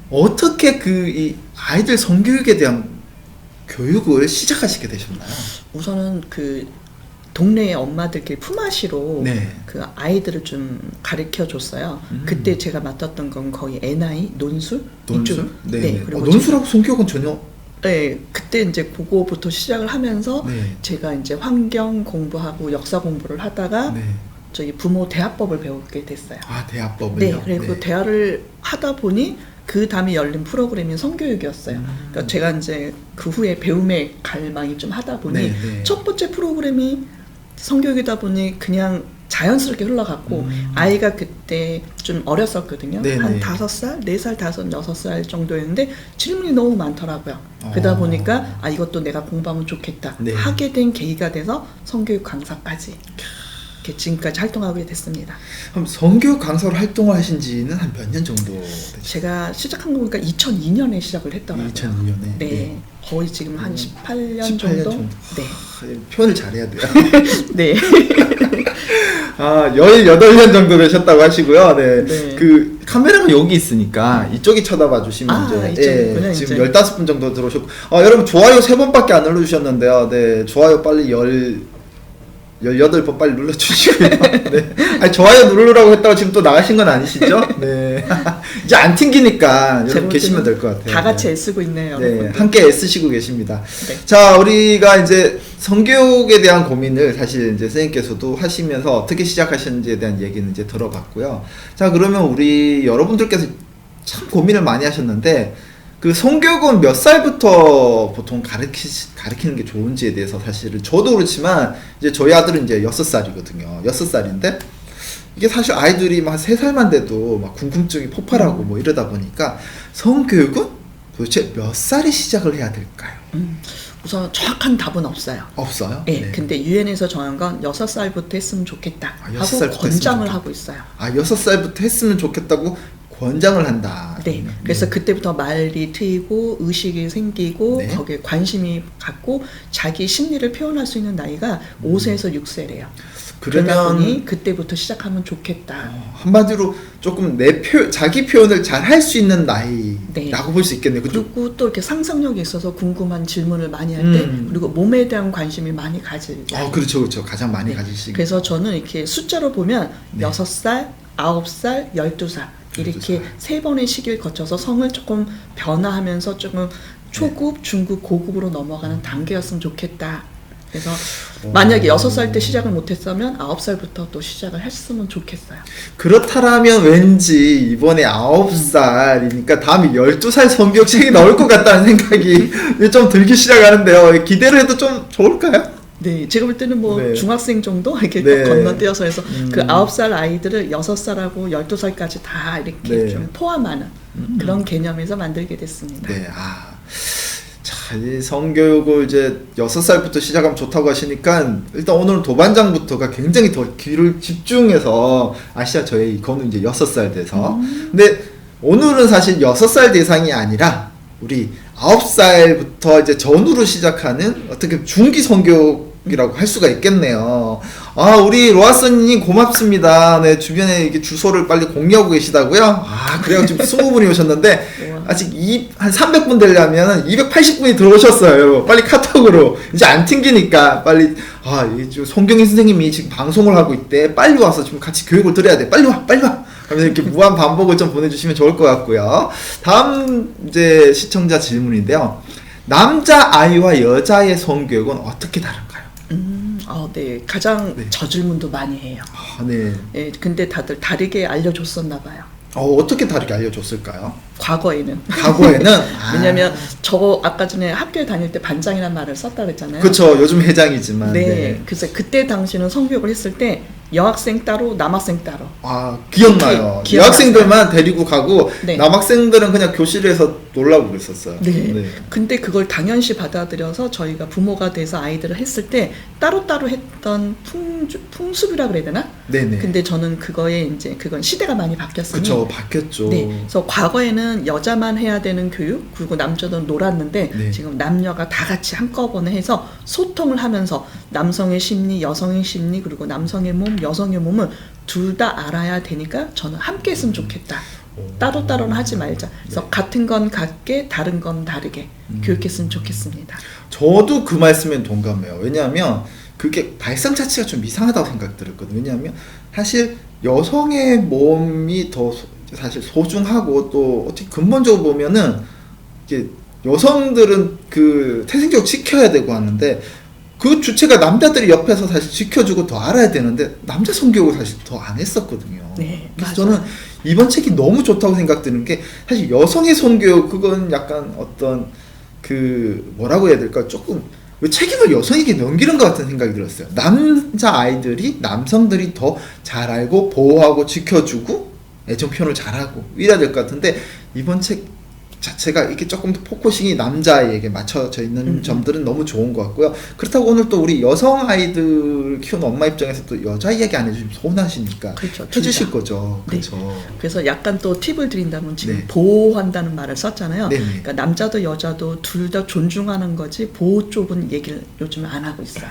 어떻게 이 아이들 성교육에 대한 교육을 시작하시게 되셨나요? 우선은 그 동네 엄마들끼리 품앗이로 네. 그 아이들을 좀 가르쳐 줬어요. 그때 제가 맡았던 건 거의 NI, 논술? 논술? 이쪽. 네. 그리고 논술하고 성교육은 전혀. 네, 그때 이제 그거부터 시작을 하면서 네. 제가 이제 환경 공부하고 역사 공부를 하다가 네. 저희 부모 대화법을 배우게 됐어요. 아, 대화법을요? 네, 그리고 대화를 하다 보니 그 다음에 열린 프로그램이 성교육이었어요. 그러니까 제가 이제 그 후에 배움의 갈망이 좀 하다 보니 네, 네. 첫 번째 프로그램이 성교육이다 보니 그냥 자연스럽게 흘러갔고 아이가 그때 좀 어렸었거든요. 네, 한 네. 5살, 4살, 5, 6살 정도였는데 질문이 너무 많더라고요. 그러다 보니까 아 이것도 내가 공부하면 좋겠다. 네. 하게 된 계기가 돼서 성교육 강사까지 이렇게 지금까지 활동하게 됐습니다. 그럼 성교육 강사로 활동을 하신 지는 한 몇 년 정도 되셨어요? 제가 시작한 거 보니까 2002년에 시작을 했더라고요. 2002년에. 네. 거의 지금 한 18년 18년 정도? 정도. 네. 표현을 잘해야 돼요. 네. 아, 18년 정도 되셨다고 하시고요. 네. 네. 그 카메라가 여기 있으니까 이쪽이 쳐다봐 주시면 이쪽이구나, 지금 이제. 15분 정도 들어오셨고. 여러분 좋아요 3번밖에 안 눌러 주셨는데요. 네. 좋아요 빨리 18번 빨리 눌러 주시고요. 네. 아니, 좋아요 누르라고 했다고 지금 또 나가신 건 아니시죠? 네. 이제 안 튕기니까 여러분 계시면 될 것 같아요. 다 같이 네. 애쓰고 있네요. 네, 여러분들. 함께 애쓰시고 계십니다. 네. 자, 우리가 이제 성교육에 대한 고민을 사실 이제 선생님께서도 하시면서 어떻게 시작하셨는지에 대한 얘기는 이제 들어봤고요. 자, 그러면 우리 여러분들께서 참 고민을 많이 하셨는데, 그 성교육은 몇 살부터 보통 가르치는 게 좋은지에 대해서 사실은 저도 그렇지만 이제 저희 아들은 이제 6살이거든요. 6살인데 이게 사실 아이들이 막 3살만 돼도 막 궁금증이 폭발하고 뭐 이러다 보니까 성교육은 도대체 몇 살에 시작을 해야 될까요? 우선 정확한 답은 없어요. 없어요? 네. 근데 유엔에서 정한 건 6살부터 했으면 좋겠다 하고 6살부터 권장을 했으면 하고 있어요. 6살부터 했으면 좋겠다고 권장을 한다. 네. 그래서 그때부터 말이 트이고 의식이 생기고 네. 거기에 관심이 갖고 자기 심리를 표현할 수 있는 나이가 5세에서 6세래요. 그러다 보니 그러면 그때부터 시작하면 좋겠다. 한마디로 조금 자기 표현을 잘 할 수 있는 나이라고 네. 볼 수 있겠네요. 그죠? 그리고 또 이렇게 상상력이 있어서 궁금한 질문을 많이 할 때 그리고 몸에 대한 관심이 많이 가질 때. 그렇죠, 그렇죠. 가장 많이 네. 가질 시기. 그래서 저는 이렇게 숫자로 보면 네. 6살, 9살, 12살 이렇게 12살. 세 번의 시기를 거쳐서 성을 조금 변화하면서 조금 초급, 중급, 고급으로 넘어가는 단계였으면 좋겠다. 그래서 만약에 6살 때 시작을 못했으면 9살부터 또 시작을 했으면 좋겠어요. 그렇다라면 왠지 이번에 9살이니까 다음에 12살 성교육책이 나올 것 같다는 생각이 좀 들기 시작하는데요. 기대를 해도 좀 좋을까요? 네, 제가 볼 때는 뭐 네. 중학생 정도 이렇게 네. 건너뛰어서 해서 그 9살 아이들을 6살하고 12살까지 다 이렇게 네. 좀 포함하는 그런 개념에서 만들게 됐습니다. 네, 자, 이 성교육을 이제 6살부터 시작하면 좋다고 하시니까 일단 오늘은 도반장부터가 굉장히 더 귀를 집중해서 아시아 저희 이거는 이제 6살 돼서 근데 오늘은 사실 6살 대상이 아니라 우리 9살부터 이제 전후로 시작하는 어떻게 중기 성교육이라고 할 수가 있겠네요. 우리 로아스님 고맙습니다. 네, 주변에 이렇게 주소를 빨리 공유하고 계시다고요? 그래가지고 20분이 오셨는데, 아직 한 300분 되려면 280분이 들어오셨어요. 빨리 카톡으로. 이제 안 튕기니까, 빨리, 송경희 선생님이 지금 방송을 하고 있대. 빨리 와서 지금 같이 교육을 들어야 돼. 빨리 와, 빨리 와. 하면서 이렇게 무한 반복을 좀 보내주시면 좋을 것 같고요. 다음 이제 시청자 질문인데요. 남자 아이와 여자의 성교육은 어떻게 다른가요? 네, 가장 네. 저 질문도 많이 해요. 네. 네, 근데 다들 다르게 알려줬었나 봐요. 어떻게 다르게 알려줬을까요? 과거에는. 과거에는 왜냐면 저 아까 전에 학교에 다닐 때 반장이라는 말을 썼다 그랬잖아요. 그렇죠. 요즘 회장이지만. 네. 그래서 그때 당시는 성교육을 했을 때 여학생 따로 남학생 따로. 기억나요. 기억나요. 여학생들만 데리고 가고 네. 남학생들은 그냥 교실에서 놀라고 그랬었어요. 네. 근데 그걸 당연시 받아들여서 저희가 부모가 돼서 아이들을 했을 때 따로따로 했던 풍습이라 그래야 되나? 네네. 근데 저는 그건 시대가 많이 바뀌었으니. 그쵸, 바뀌었죠. 네. 그래서 과거에는 여자만 해야 되는 교육, 그리고 남자는 놀았는데 네. 지금 남녀가 다 같이 한꺼번에 해서 소통을 하면서 남성의 심리, 여성의 심리, 그리고 남성의 몸, 여성의 몸을 둘 다 알아야 되니까 저는 함께 했으면 좋겠다. 따로따로는 하지 말자. 그래서 네. 같은 건 같게 다른 건 다르게 교육했으면 좋겠습니다. 저도 그 말씀에 동감해요. 왜냐하면 그게 발상 자체가 좀 이상하다고 생각 들었거든요. 왜냐하면 사실 여성의 몸이 더 사실 소중하고 또 어떻게 근본적으로 보면은 이게 여성들은 그 태생적으로 지켜야 되고 하는데 그 주체가 남자들이 옆에서 사실 지켜주고 더 알아야 되는데 남자 성교육을 사실 더 안 했었거든요. 네, 그래서 맞아요. 저는 이번 책이 너무 좋다고 생각드는 게 사실 여성의 성교육 그건 약간 어떤 그 뭐라고 해야 될까 조금 왜 책임을 여성에게 넘기는 것 같은 생각이 들었어요. 남자 아이들이 남성들이 더 잘 알고 보호하고 지켜주고 애정 표현을 잘하고 이래야 될 것 같은데 이번 책 자체가 이게 조금 더 포커싱이 남자에게 맞춰져 있는 점들은 너무 좋은 것 같고요. 그렇다고 오늘 또 우리 여성 아이들 키우는 엄마 입장에서 또 여자 이야기 안 해주시면 서운하시니까 그렇죠, 해주실 진짜. 거죠. 네. 그렇죠. 그래서 약간 또 팁을 드린다면 지금 네. 보호한다는 말을 썼잖아요. 네네. 그러니까 남자도 여자도 둘 다 존중하는 거지 보호 쪽은 얘기를 요즘 안 하고 있어요.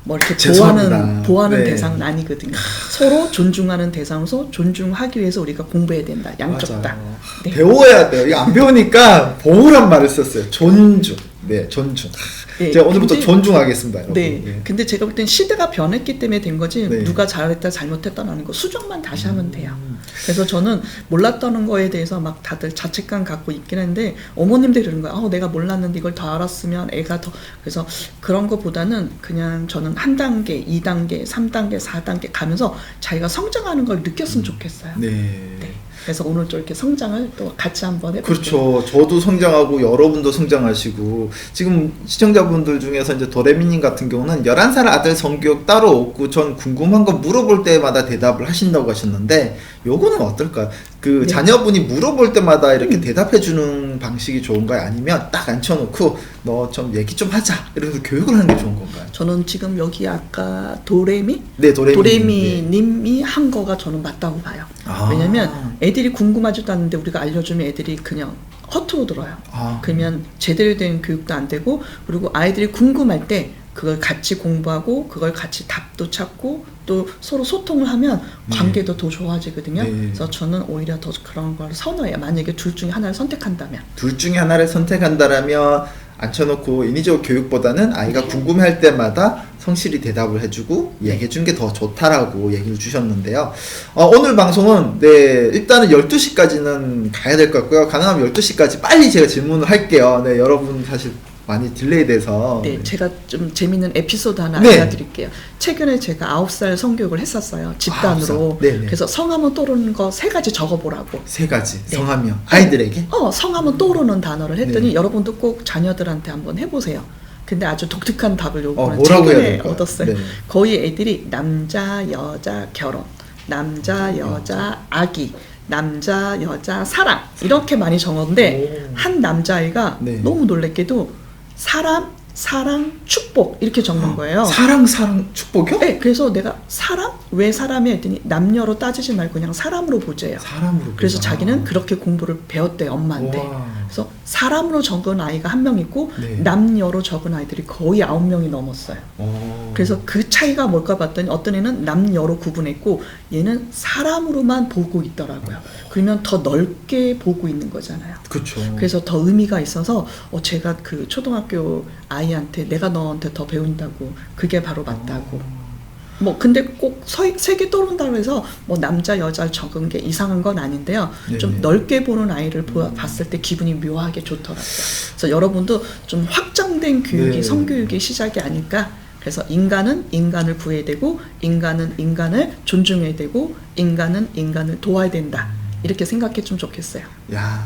뭐 이렇게 죄송합니다. 보호하는 네. 대상은 아니거든요. 서로 존중하는 대상으로서 존중하기 위해서 우리가 공부해야 된다. 양쪽 다. 맞아요. 네. 배워야 돼요. 이거 안 배우니까 보호란 말을 썼어요. 존중. 네, 존중. 네, 제가 오늘부터 근데- 존중하겠습니다, 여러분. 네. 네. 근데 제가 볼 땐 시대가 변했기 때문에 된 거지 네. 누가 잘했다 잘못했다는 거 수정만 다시 하면 돼요. 그래서 저는 몰랐다는 거에 대해서 막 다들 자책감 갖고 있긴 한데 어머님들이 그러는 거야. 내가 몰랐는데 이걸 더 알았으면 애가 더 그래서 그런 거보다는 그냥 저는 한 단계, 2단계, 3단계, 4단계 가면서 자기가 성장하는 걸 느꼈으면 좋겠어요. 네. 네. 그래서 오늘 또 이렇게 성장을 또 같이 한번 해볼게요. 그렇죠. 저도 성장하고 여러분도 성장하시고 지금 시청자분들 중에서 이제 도레미님 같은 경우는 11살 아들 성교육 따로 없고 전 궁금한 거 물어볼 때마다 대답을 하신다고 하셨는데 요거는 어떨까요? 그 네. 자녀분이 물어볼 때마다 이렇게 대답해 주는 방식이 좋은가요? 아니면 딱 앉혀놓고 너 좀 얘기 좀 하자 이러면서 교육을 하는 게 좋은 건가요? 저는 지금 여기 아까 도레미? 네, 도레미. 도레미님이 한 거가 저는 맞다고 봐요. 아. 왜냐면 애들이 궁금하지도 않는데 우리가 알려주면 애들이 그냥 허투루 들어요. 아. 그러면 제대로 된 교육도 안 되고 그리고 아이들이 궁금할 때 그걸 같이 공부하고 그걸 같이 답도 찾고 또 서로 소통을 하면 관계도 더 좋아지거든요. 네. 그래서 저는 오히려 더 그런 걸 선호해요. 만약에 둘 중에 하나를 선택한다면. 둘 중에 하나를 선택한다라면 앉혀놓고 인위적 교육보다는 아이가 궁금해할 때마다 성실히 대답을 해주고 얘기해준 게 더 좋다라고 얘기를 주셨는데요. 오늘 방송은 네 일단은 12시까지는 가야 될 것 같고요. 가능하면 12시까지 빨리 제가 질문을 할게요. 네 여러분 사실 많이 딜레이 돼서 네, 제가 좀 재밌는 에피소드 하나 네. 알려드릴게요. 최근에 제가 9살 성교육을 했었어요. 집단으로. 9살. 네네. 그래서 성하면 떠오르는 거 3가지 적어보라고. 3가지 네. 성하며 아이들에게 성하면 떠오르는 단어를 했더니 네. 여러분도 꼭 자녀들한테 한번 해보세요. 근데 아주 독특한 답을 요번에 뭐라고 해야 최근에 될까요? 얻었어요. 네. 거의 애들이 남자, 여자, 결혼, 남자, 여자, 아기, 남자, 여자, 사랑 이렇게 많이 적었는데 오. 한 남자아이가 네. 너무 놀랍게도 사람, 사랑, 축복 이렇게 적는 거예요. 사랑 축복이요? 네, 그래서 내가 사람? 왜 사람이 했더니 남녀로 따지지 말고 그냥 사람으로 보재요. 사람으로 그래서 보자. 자기는 그렇게 공부를 배웠대요, 엄마한테. 우와. 그래서 사람으로 적은 아이가 1명 있고 네. 남녀로 적은 아이들이 거의 9명이 넘었어요. 그래서 그 차이가 뭘까 봤더니 어떤 애는 남녀로 구분했고 얘는 사람으로만 보고 있더라고요. 그러면 더 넓게 보고 있는 거잖아요. 그렇죠. 그래서 더 의미가 있어서 제가 그 초등학교 아이한테 내가 너한테 더 배운다고 그게 바로 맞다고. 뭐 근데 꼭 색이 떠오른다고 해서 뭐 남자 여자 적은 게 이상한 건 아닌데요. 좀 네네. 넓게 보는 아이를 봤을 때 기분이 묘하게 좋더라고요. 그래서 여러분도 좀 확장된 교육이 네. 성교육의 시작이 아닐까. 그래서 인간은 인간을 구해야 되고 인간은 인간을 존중해야 되고 인간은 인간을 도와야 된다. 이렇게 생각해 좀 좋겠어요. 야,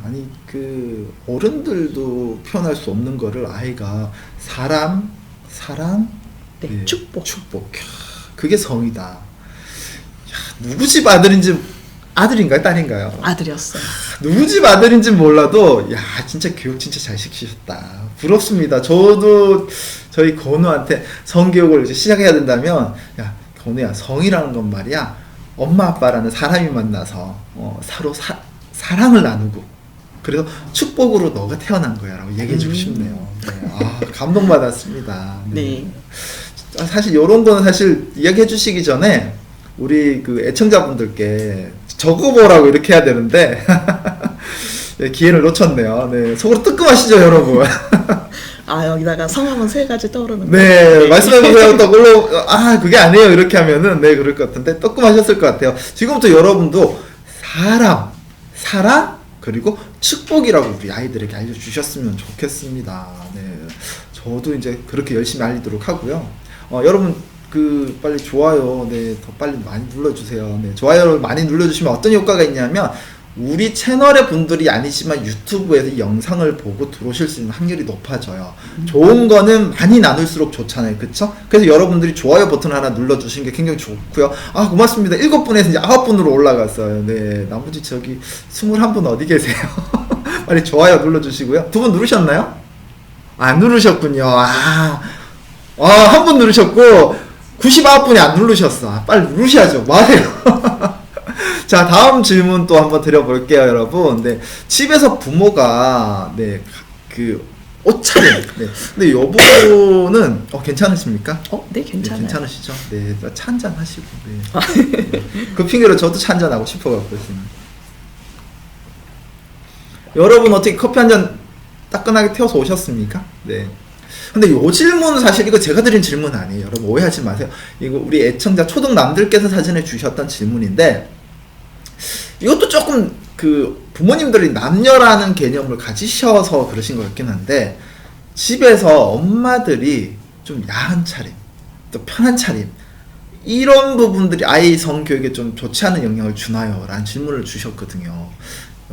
아니 그 어른들도 표현할 수 없는 거를 아이가 사람, 사랑, 네, 축복. 축복. 캬, 그게 성이다. 야, 누구 집 아들인가요, 딸인가요? 아들이었어요. 누구 집 아들인지 몰라도 야 진짜 교육 진짜 잘 시키셨다. 부럽습니다. 저도 저희 건우한테 성교육을 이제 시작해야 된다면 야 건우야 성이라는 건 말이야 엄마 아빠라는 사람이 만나서 서로 사랑을 나누고 그래서 축복으로 너가 태어난 거야라고 얘기해주고 싶네요. 네. 감동받았습니다. 네. 사실 이런 거는 사실 이야기해 주시기 전에 우리 그 애청자분들께 적어보라고 이렇게 해야 되는데 네, 기회를 놓쳤네요. 네, 속으로 뜨끔하시죠, 여러분. 아, 여기다가 성함은 3가지 떠오르는 네, 거예요. 말씀해보세요. 떠올로, 그게 아니에요. 이렇게 하면은, 네, 그럴 것 같은데, 뜨끔하셨을 것 같아요. 지금부터 여러분도 사랑, 그리고 축복이라고 우리 아이들에게 알려주셨으면 좋겠습니다. 네, 저도 이제 그렇게 열심히 알리도록 하고요. 여러분, 빨리 좋아요, 네, 더 빨리 많이 눌러주세요. 네, 좋아요를 많이 눌러주시면 어떤 효과가 있냐면, 우리 채널의 분들이 아니지만 유튜브에서 이 영상을 보고 들어오실 수 있는 확률이 높아져요. 좋은 거는 많이 나눌수록 좋잖아요. 그쵸? 그래서 여러분들이 좋아요 버튼 하나 눌러주신 게 굉장히 좋고요. 고맙습니다. 7분에서 이제 9분으로 올라갔어요. 네, 나머지 저기 21분 어디 계세요? 빨리 좋아요 눌러주시고요. 2분 누르셨나요? 안 누르셨군요. 한 분 누르셨고 99분이 안 누르셨어. 빨리 누르셔야죠. 뭐하세요? 자, 다음 질문 또 한번 드려볼게요, 여러분. 네, 집에서 부모가 옷차림. 네, 근데 요 부분은 괜찮으십니까? 네, 괜찮아요. 네, 괜찮으시죠? 네, 차 한잔 하시고. 네. 네. 그 핑계로 저도 차 한잔 하고 싶어갖고 있습니다. 여러분 어떻게 커피 한잔 따끈하게 태워서 오셨습니까? 네. 근데 요 질문은 사실 이거 제가 드린 질문 아니에요. 여러분 오해하지 마세요. 이거 우리 애청자 초등남들께서 사진해 주셨던 질문인데, 이것도 조금 부모님들이 남녀라는 개념을 가지셔서 그러신 것 같긴 한데, 집에서 엄마들이 좀 야한 차림, 또 편한 차림, 이런 부분들이 아이 성교육에 좀 좋지 않은 영향을 주나요? 라는 질문을 주셨거든요.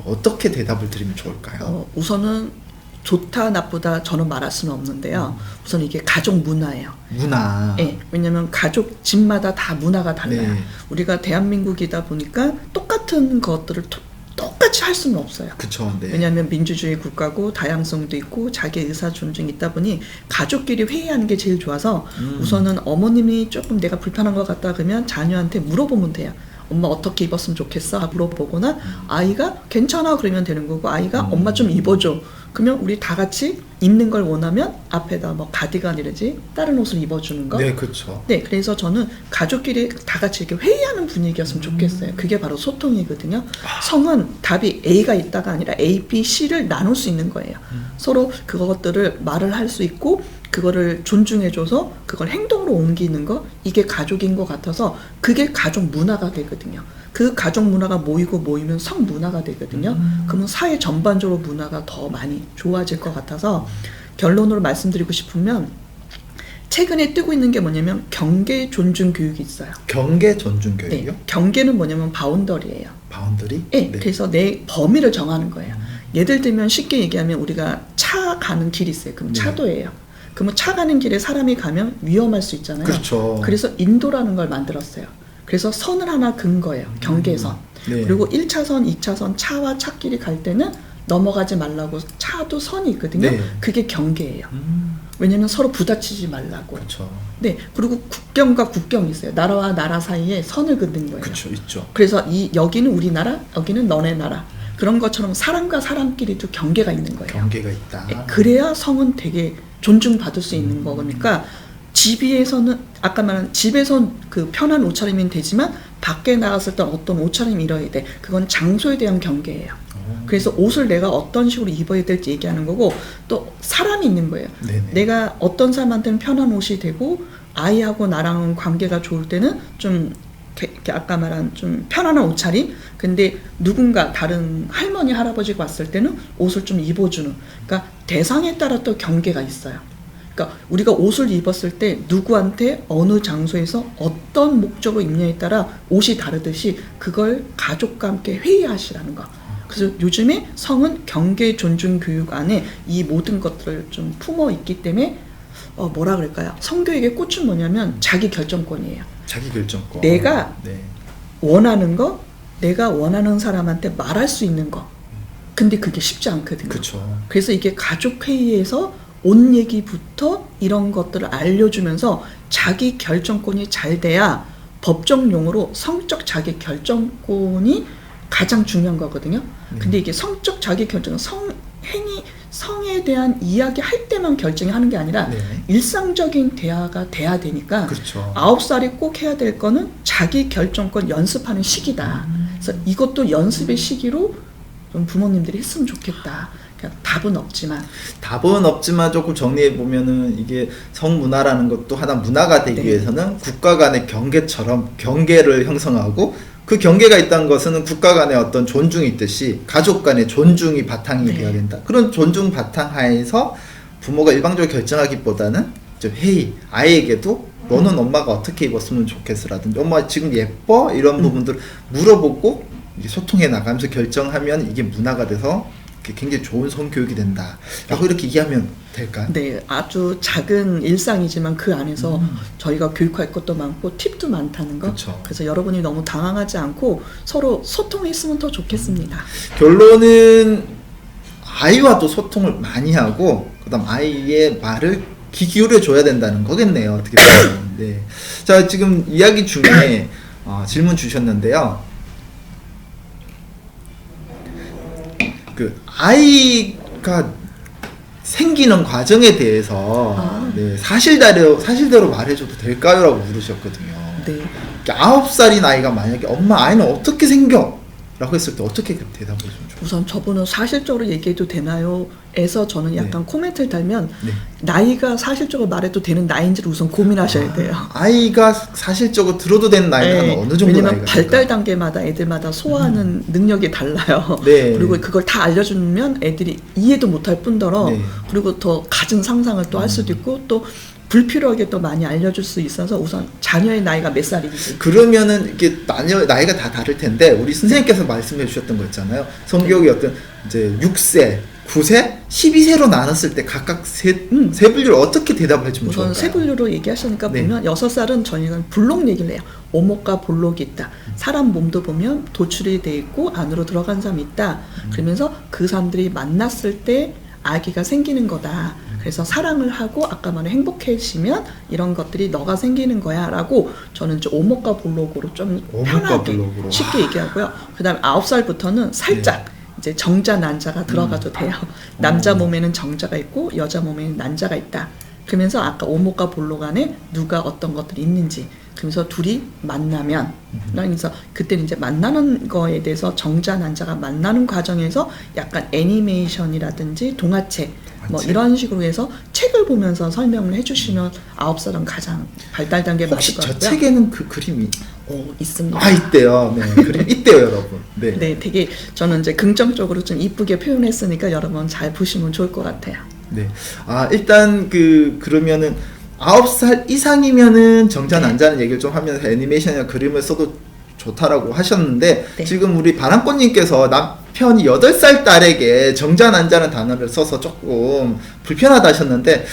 어떻게 대답을 드리면 좋을까요? 우선은 좋다 나쁘다 저는 말할 수는 없는데요. 우선 이게 가족 문화예요. 문화. 네, 왜냐면 가족 집마다 다 문화가 달라요. 네. 우리가 대한민국이다 보니까 똑같은 것들을 똑같이 할 수는 없어요. 그쵸. 네. 왜냐하면 민주주의 국가고 다양성도 있고 자기 의사 존중이 있다 보니 가족끼리 회의하는 게 제일 좋아서 우선은 어머님이 조금 내가 불편한 것 같다 그러면 자녀한테 물어보면 돼요. 엄마 어떻게 입었으면 좋겠어? 물어보거나 아이가 괜찮아 그러면 되는 거고, 아이가 엄마 좀 입어줘 그러면 우리 다 같이 입는 걸 원하면 앞에다 뭐 가디건이라지 다른 옷을 입어주는 거. 네, 그렇죠. 네, 그래서 저는 가족끼리 다 같이 이렇게 회의하는 분위기였으면 좋겠어요. 그게 바로 소통이거든요. 성은 답이 A가 있다가 아니라 A, B, C를 나눌 수 있는 거예요. 서로 그것들을 말을 할 수 있고 그거를 존중해줘서 그걸 행동으로 옮기는 거, 이게 가족인 것 같아서 그게 가족 문화가 되거든요. 그 가족 문화가 모이면 성 문화가 되거든요. 그러면 사회 전반적으로 문화가 더 많이 좋아질 것 같아서, 결론으로 말씀드리고 싶으면 최근에 뜨고 있는 게 뭐냐면 경계 존중 교육이 있어요. 경계 존중 교육이요? 네, 경계는 뭐냐면 바운더리예요. 바운더리? 네, 그래서 내 범위를 정하는 거예요. 예를 들면 쉽게 얘기하면 우리가 차 가는 길이 있어요. 그럼 네. 차도예요. 그러면 차 가는 길에 사람이 가면 위험할 수 있잖아요. 그렇죠. 그래서 인도라는 걸 만들었어요. 그래서 선을 하나 긋은 거예요. 경계선. 네. 그리고 1차선, 2차선 차와 차끼리 갈 때는 넘어가지 말라고 차도 선이 있거든요. 네. 그게 경계예요. 왜냐면 서로 부딪히지 말라고. 그렇죠. 네, 그리고 국경과 국경이 있어요. 나라와 나라 사이에 선을 긋는 거예요. 그렇죠, 있죠. 그래서 여기는 우리나라, 여기는 너네 나라. 그런 것처럼 사람과 사람끼리도 경계가 있는 거예요. 경계가 있다. 네, 그래야 성은 되게 존중받을 수 있는 거니까, 집에서는 아까 말한 집에서 그 편한 옷차림이 되지만 밖에 나갔을 때 어떤 옷차림이 이뤄야 돼. 그건 장소에 대한 경계예요. 그래서 옷을 내가 어떤 식으로 입어야 될지 얘기하는 거고, 또 사람이 있는 거예요. 네네. 내가 어떤 사람한테는 편한 옷이 되고 아이하고 나랑 관계가 좋을 때는 좀 아까 말한 좀 편안한 옷차림, 근데 누군가 다른 할머니 할아버지가 왔을 때는 옷을 좀 입어주는, 그러니까 대상에 따라 또 경계가 있어요. 그러니까 우리가 옷을 입었을 때 누구한테 어느 장소에서 어떤 목적으로 입냐에 따라 옷이 다르듯이 그걸 가족과 함께 회의하시라는 거. 그래서 요즘에 성은 경계 존중 교육 안에 이 모든 것들을 좀 품어 있기 때문에 뭐라 그럴까요? 성교육의 꽃은 뭐냐면 자기 결정권이에요. 자기 결정권. 내가 네. 원하는 거, 내가 원하는 사람한테 말할 수 있는 거. 근데 그게 쉽지 않거든요. 그렇죠. 그래서 이게 가족 회의에서 옷 얘기부터 이런 것들을 알려주면서 자기 결정권이 잘 돼야 법정 용어로 성적 자기 결정권이 가장 중요한 거거든요. 근데 이게 성적 자기 결정은 성에 대한 이야기 할 때만 결정이 하는 게 아니라 네. 일상적인 대화가 돼야 되니까, 그렇죠. 9살이 꼭 해야 될 거는 자기 결정권 연습하는 시기다. 그래서 이것도 연습의 시기로 좀 부모님들이 했으면 좋겠다. 그러니까 답은 없지만 조금 정리해 보면은 이게 성문화라는 것도 하나 문화가 되기 네. 위해서는 국가 간의 경계처럼 경계를 형성하고 그 경계가 있다는 것은 국가 간의 어떤 존중이 있듯이 가족 간의 존중이 바탕이 네. 되어야 된다. 그런 존중 바탕 하에서 부모가 일방적으로 결정하기보다는 좀 회의 아이에게도 너는 엄마가 어떻게 입었으면 좋겠어라든지 엄마 지금 예뻐? 이런 부분들을 물어보고 이제 소통해 나가면서 결정하면 이게 문화가 돼서 굉장히 좋은 성교육이 된다 라고 이렇게 이해하면 될까요? 네, 아주 작은 일상이지만 그 안에서 저희가 교육할 것도 많고 팁도 많다는 거. 그쵸. 그래서 여러분이 너무 당황하지 않고 서로 소통했으면 더 좋겠습니다. 결론은 아이와도 소통을 많이 하고 그다음 아이의 말을 귀 기울여 줘야 된다는 거겠네요. 어떻게 보면. 네. 자, 지금 이야기 중에 질문 주셨는데요. 그 아이가 생기는 과정에 대해서 네, 사실대로 말해줘도 될까요? 라고 물으셨거든요. 네. 9살인 아이가 만약에 엄마 아이는 어떻게 생겨? 라고 했을 때 어떻게 대답을 해주면 좋을까요? 우선 저분은 사실적으로 얘기해도 되나요? 에서 저는 약간 코멘트를 달면 네. 나이가 사실적으로 말해도 되는 나이인지를 우선 고민하셔야 돼요. 아이가 사실적으로 들어도 되는 나이가 네, 어느 정도 왜냐면 나이가 발달 될까요? 단계마다 애들마다 소화하는 능력이 달라요. 네. 그리고 그걸 다 알려주면 애들이 이해도 못할 뿐더러 네. 그리고 더 갖은 상상을 또 할 수도 있고 또 불필요하게 또 많이 알려줄 수 있어서 우선 자녀의 나이가 몇 살인지. 그러면은 이게 나이가 다 다를 텐데 우리 선생님께서 말씀해 주셨던 거 있잖아요. 성교육이 어떤 이제 6세, 9세, 12세로 나눴을 때 각각 세 분류를 어떻게 대답을 해주면 우선 좋을까요? 세 분류로 얘기하시니까 네. 보면 6살은 저희가 볼록 얘기를 해요. 오목과 볼록이 있다. 사람 몸도 보면 도출이 돼 있고 안으로 들어간 사람이 있다. 그러면서 그 사람들이 만났을 때 아기가 생기는 거다. 그래서 사랑을 하고 아까 말한 행복해지면 이런 것들이 너가 생기는 거야 라고 저는 좀 오목과 볼록으로 좀 오목과 편하게 볼록으로. 쉽게 얘기하고요. 그 다음에 9살부터는 살짝 이제 정자 난자가 들어가도 돼요. 남자 몸에는 정자가 있고 여자 몸에는 난자가 있다. 그러면서 아까 오목과 볼록 안에 누가 어떤 것들이 있는지 그러면서 둘이 만나면 그래서 그때는 이제 만나는 거에 대해서 정자 난자가 만나는 과정에서 약간 애니메이션이라든지 동화책 뭐 책? 이런 식으로 해서 책을 보면서 설명을 해주시면 9살은 가장 발달 단계 혹시 맞을 것 저 같고요. 책에는 그 그림이 있습니다. 있대요. 네, 그림 있대요, 여러분. 네. 네, 되게 저는 이제 긍정적으로 좀 이쁘게 표현했으니까 여러분 잘 보시면 좋을 것 같아요. 네. 일단 그러면은 9살 이상이면은 정자 네. 난자는 얘기를 좀 하면서 애니메이션이나 그림을 써도 좋다라고 하셨는데 네. 지금 우리 바람꽃님께서 남편이 8살 딸에게 정자 난자는 단어를 써서 조금 불편하다 하셨는데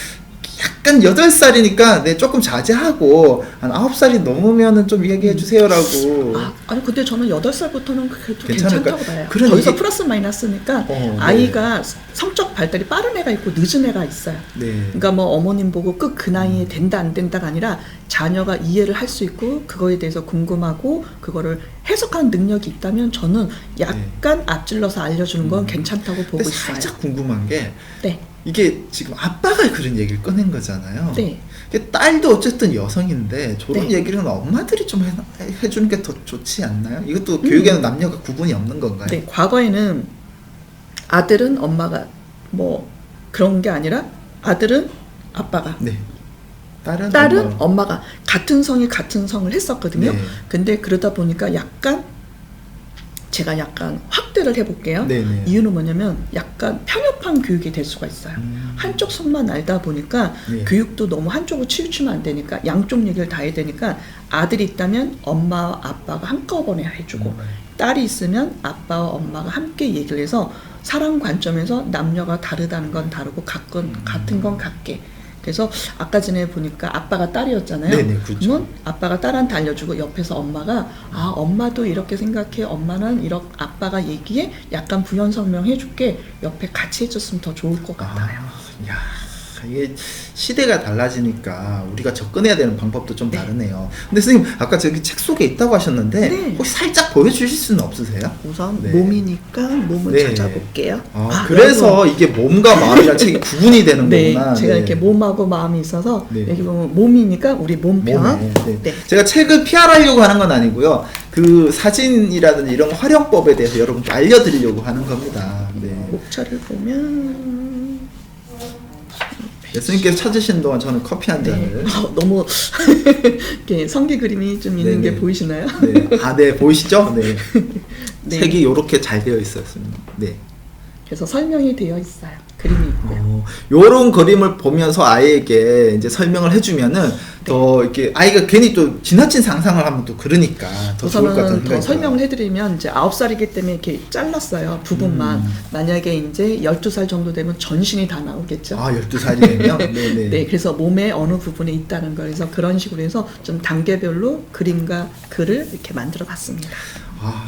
약간 8살이니까 네, 조금 자제하고 한 9살이 넘으면은 좀 얘기해 주세요라고. 아니 근데 저는 8살부터는 그래도 괜찮을까요? 괜찮다고 봐요. 그런 거기서 얘기- 플러스 마이너스니까 네. 아이가 성적 발달이 빠른 애가 있고 늦은 애가 있어요. 네. 그러니까 뭐 어머님 보고 꼭 그 나이에 된다 안 된다가 아니라 자녀가 이해를 할 수 있고 그거에 대해서 궁금하고 그거를 해석하는 능력이 있다면 저는 약간 앞질러서 알려주는 건 괜찮다고 보고 근데 있어요. 살짝 궁금한 게 네, 이게 지금 아빠가 그런 얘기를 꺼낸 거잖아요. 네. 이게 딸도 어쨌든 여성인데 저런 네. 얘기를 엄마들이 좀 해주는 게 더 좋지 않나요? 이것도 교육에는 남녀가 구분이 없는 건가요? 네, 과거에는 아들은 엄마가 뭐 그런 게 아니라 아들은 아빠가 네. 딸은 딸은 엄마가 같은 성이 같은 성을 했었거든요. 네. 근데 그러다 보니까 제가 약간 확대를 해볼게요. 네네. 이유는 뭐냐면 약간 편협한 교육이 될 수가 있어요. 한쪽 성만 알다 보니까 네. 교육도 너무 한쪽으로 치우치면 안 되니까 양쪽 얘기를 다 해야 되니까 아들이 있다면 엄마와 아빠가 한꺼번에 해주고 딸이 있으면 아빠와 엄마가 함께 얘기를 해서 사랑 관점에서 남녀가 다르다는 건 다르고 같은 건 같게. 그래서 아까 전에 보니까 아빠가 딸이었잖아요. 네네, 그렇죠. 그러면 아빠가 딸한테 알려주고 옆에서 엄마가 엄마도 이렇게 생각해. 엄마는 이렇게 아빠가 얘기해. 약간 부연 설명해 줄게. 옆에 같이 해줬으면 더 좋을 것 같아요. 야, 이게 시대가 달라지니까 우리가 접근해야 되는 방법도 좀 네. 다르네요. 근데 선생님 아까 저기 책 속에 있다고 하셨는데 네. 혹시 살짝 보여주실 수는 없으세요? 우선 네. 몸이니까 몸을 네. 찾아볼게요. 그래서 이게 몸과 마음이란 책이 구분이 되는 네, 거구나. 제가 네. 이렇게 몸하고 마음이 있어서 네. 여기 보면 몸이니까 우리 몸편. 몸에, 네. 네. 제가 책을 PR하려고 하는 건 아니고요. 그 사진이라든지 이런 활용법에 대해서 여러분께 알려드리려고 하는 겁니다. 네. 목차를 보면 예수님께서 찾으시는 동안 저는 커피 한 잔을. 너무 이렇게 성기 그림이 좀 있는 네네. 게 보이시나요? 네. 네, 보이시죠? 네. 네. 색이 이렇게 잘 되어 있었습니다. 네. 그래서 설명이 되어 있어요. 그림이 있고요. 요런 그림을 보면서 아이에게 이제 설명을 해주면은 더 이렇게 아이가 괜히 또 지나친 상상을 하면 또 그러니까 더 좋을 것 같은 우선은 생각이 더 설명을 들어요. 해드리면 이제 9살이기 때문에 이렇게 잘랐어요. 부분만. 만약에 이제 12살 정도 되면 전신이 다 나오겠죠. 12살이 되면? 네네. 네, 그래서 몸의 어느 부분에 있다는 걸 그래서 그런 식으로 해서 좀 단계별로 그림과 글을 이렇게 만들어 봤습니다.